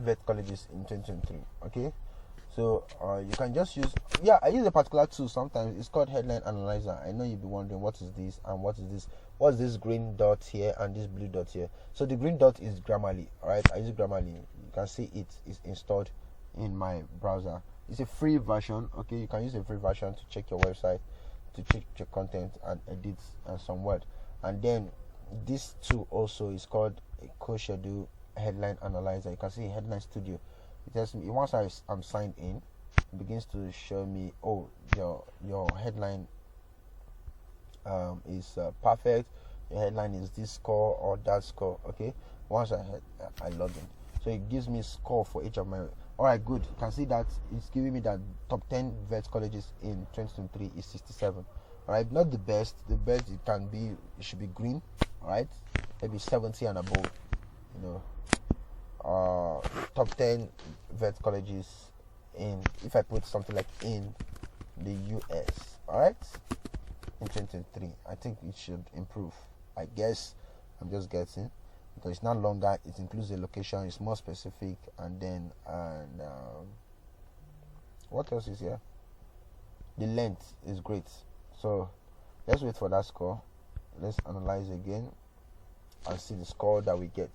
vet colleges in 2023. Okay, so you can just use, I use a particular tool sometimes. It's called Headline Analyzer. I know you'll be wondering, what is this and what is this? What's this green dot here and this blue dot here? So the green dot is Grammarly. Alright, I use Grammarly. You can see it is installed in my browser. It's a free version. Okay, you can use a free version to check your website, to check your content and edit some word. And then this tool also is called a co-schedule Headline Analyzer. You can see Headline Studio. It tells me, once I'm signed in, it begins to show me, oh, your headline is perfect. Your headline is this score or that score. Okay, once I log in, so it gives me score for each of my. Alright, good. You can see that it's giving me that top 10 vet colleges in 2023 is 67. Alright, not the best. The best it can be, it should be green. Alright, maybe 70 and above. Top 10 vet colleges in, if I put something like in the US. Alright, in 2023, I think it should improve. I guess I'm just guessing, because it's not longer, it includes the location, it's more specific, and then what else is here? The length is great. So let's wait for that score. Let's analyze again and see the score that we get.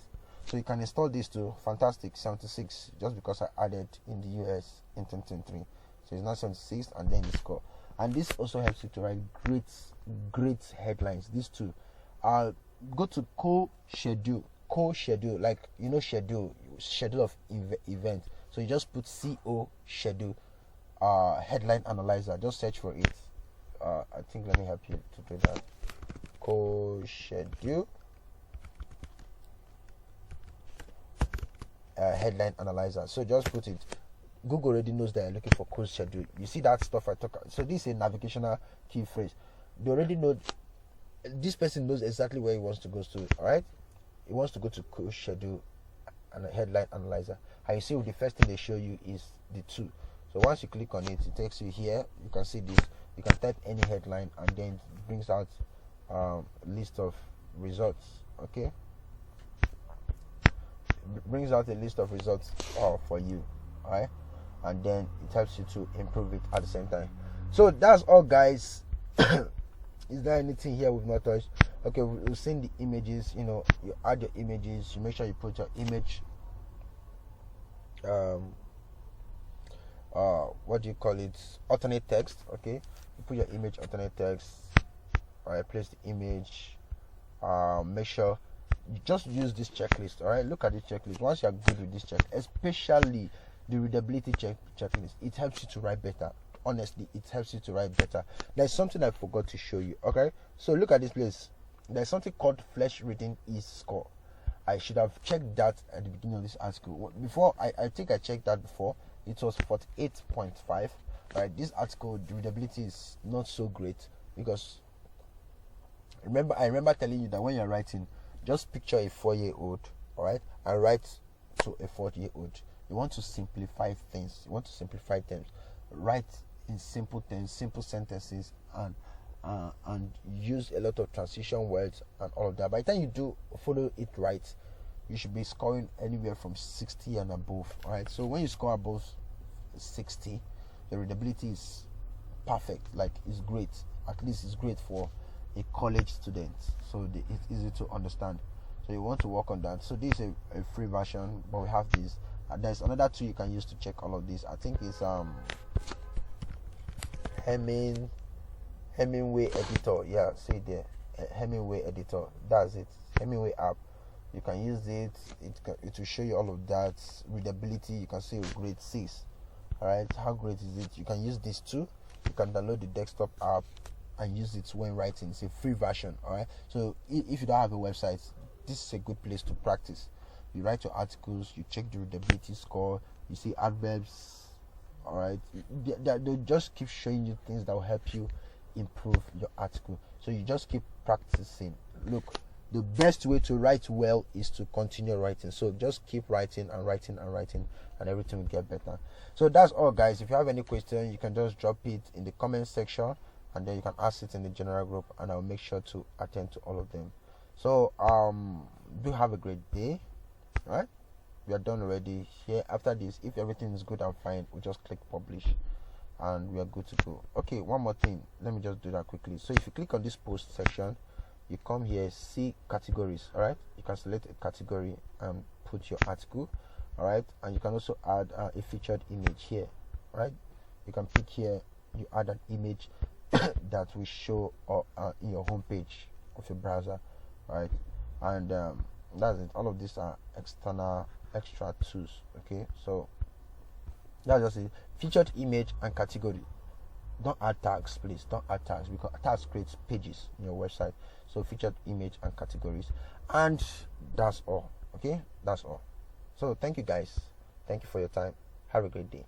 So you can install this too. Fantastic, 76, just because I added in the US in 2023. So it's not 76 and then the score. And this also helps you to write great headlines. These two. Go to co-schedule, like schedule of event. So you just put co-schedule headline analyzer. Just search for it. I think, let me help you to do that. Co-schedule headline analyzer. So just put it. Google already knows that you're looking for co-schedule. You see that stuff I talk about. So this is a navigational key phrase. They already know. This person knows exactly where he wants to go to. Alright, he wants to go to co-schedule and a headline analyzer. And you see, the first thing they show you is the two. So once you click on it, it takes you here. You can see this. You can type any headline and then it brings out list of results. Okay, it brings out a list of results for you. Alright, and then it helps you to improve it at the same time. So that's all, guys. Is there anything here we've not touched? Okay, we've seen the images. You add your images. You make sure you put your image. What do you call it? Alternate text. Okay, you put your image alternate text. Alright, place the image. Make sure you just use this checklist. Alright, look at this checklist. Once you're good with this check, especially the readability checklist, it helps you to write better. Honestly, it helps you to write better. There's something I forgot to show you. Okay, so look at this place. There's something called flesh reading is score. I should have checked that at the beginning of this article. Before, I think I checked that before. it was 48.5. Right, this article, the readability is not so great because I remember telling you that when you're writing, just picture a 4-year-old, all right, and write to a 4-year-old. You want to simplify things. You want to simplify terms. Write in simple terms, simple sentences, and use a lot of transition words and all of that. By the time you do follow it right, you should be scoring anywhere from 60 and above. All right. So when you score above 60, the readability is perfect. Like, it's great. At least it's great for a college student. So it's easy to understand. So you want to work on that. So this is a free version, but we have this. And there's another tool you can use to check all of this. I think it's Hemingway editor. Yeah, see there, Hemingway editor. That's it. Hemingway app. You can use it. It will show you all of that. Readability. You can see grade 6. All right, how great is it? You can use this too. You can download the desktop app and use it when writing. It's a free version. All right, so if you don't have a website, this is a good place to practice. You write your articles, you check the readability score, you see adverbs. All right, they just keep showing you things that will help you improve your article. So you just keep practicing. Look, the best way to write well is to continue writing. So just keep writing and writing and writing, and everything will get better. So that's all, guys. If you have any question, you can just drop it in the comment section, and then you can ask it in the general group, and I'll make sure to attend to all of them. So do have a great day. All right, we are done already here. After this, if everything is good and fine, we just click publish and we are good to go. Okay, one more thing, let me just do that quickly. So if you click on this post section, you come here, see categories. All right, you can select a category and put your article. All right, and you can also add a featured image here. All right, you can pick here, you add an image that will show in your home page of your browser. All right, and that's it. All of these are extra tools. Okay, so that's just it. Featured image and category. Don't add tags, please. Don't add tags, because tags creates pages in your website. So featured image and categories, and that's all. Okay, that's all. So thank you, guys. Thank you for your time. Have a great day.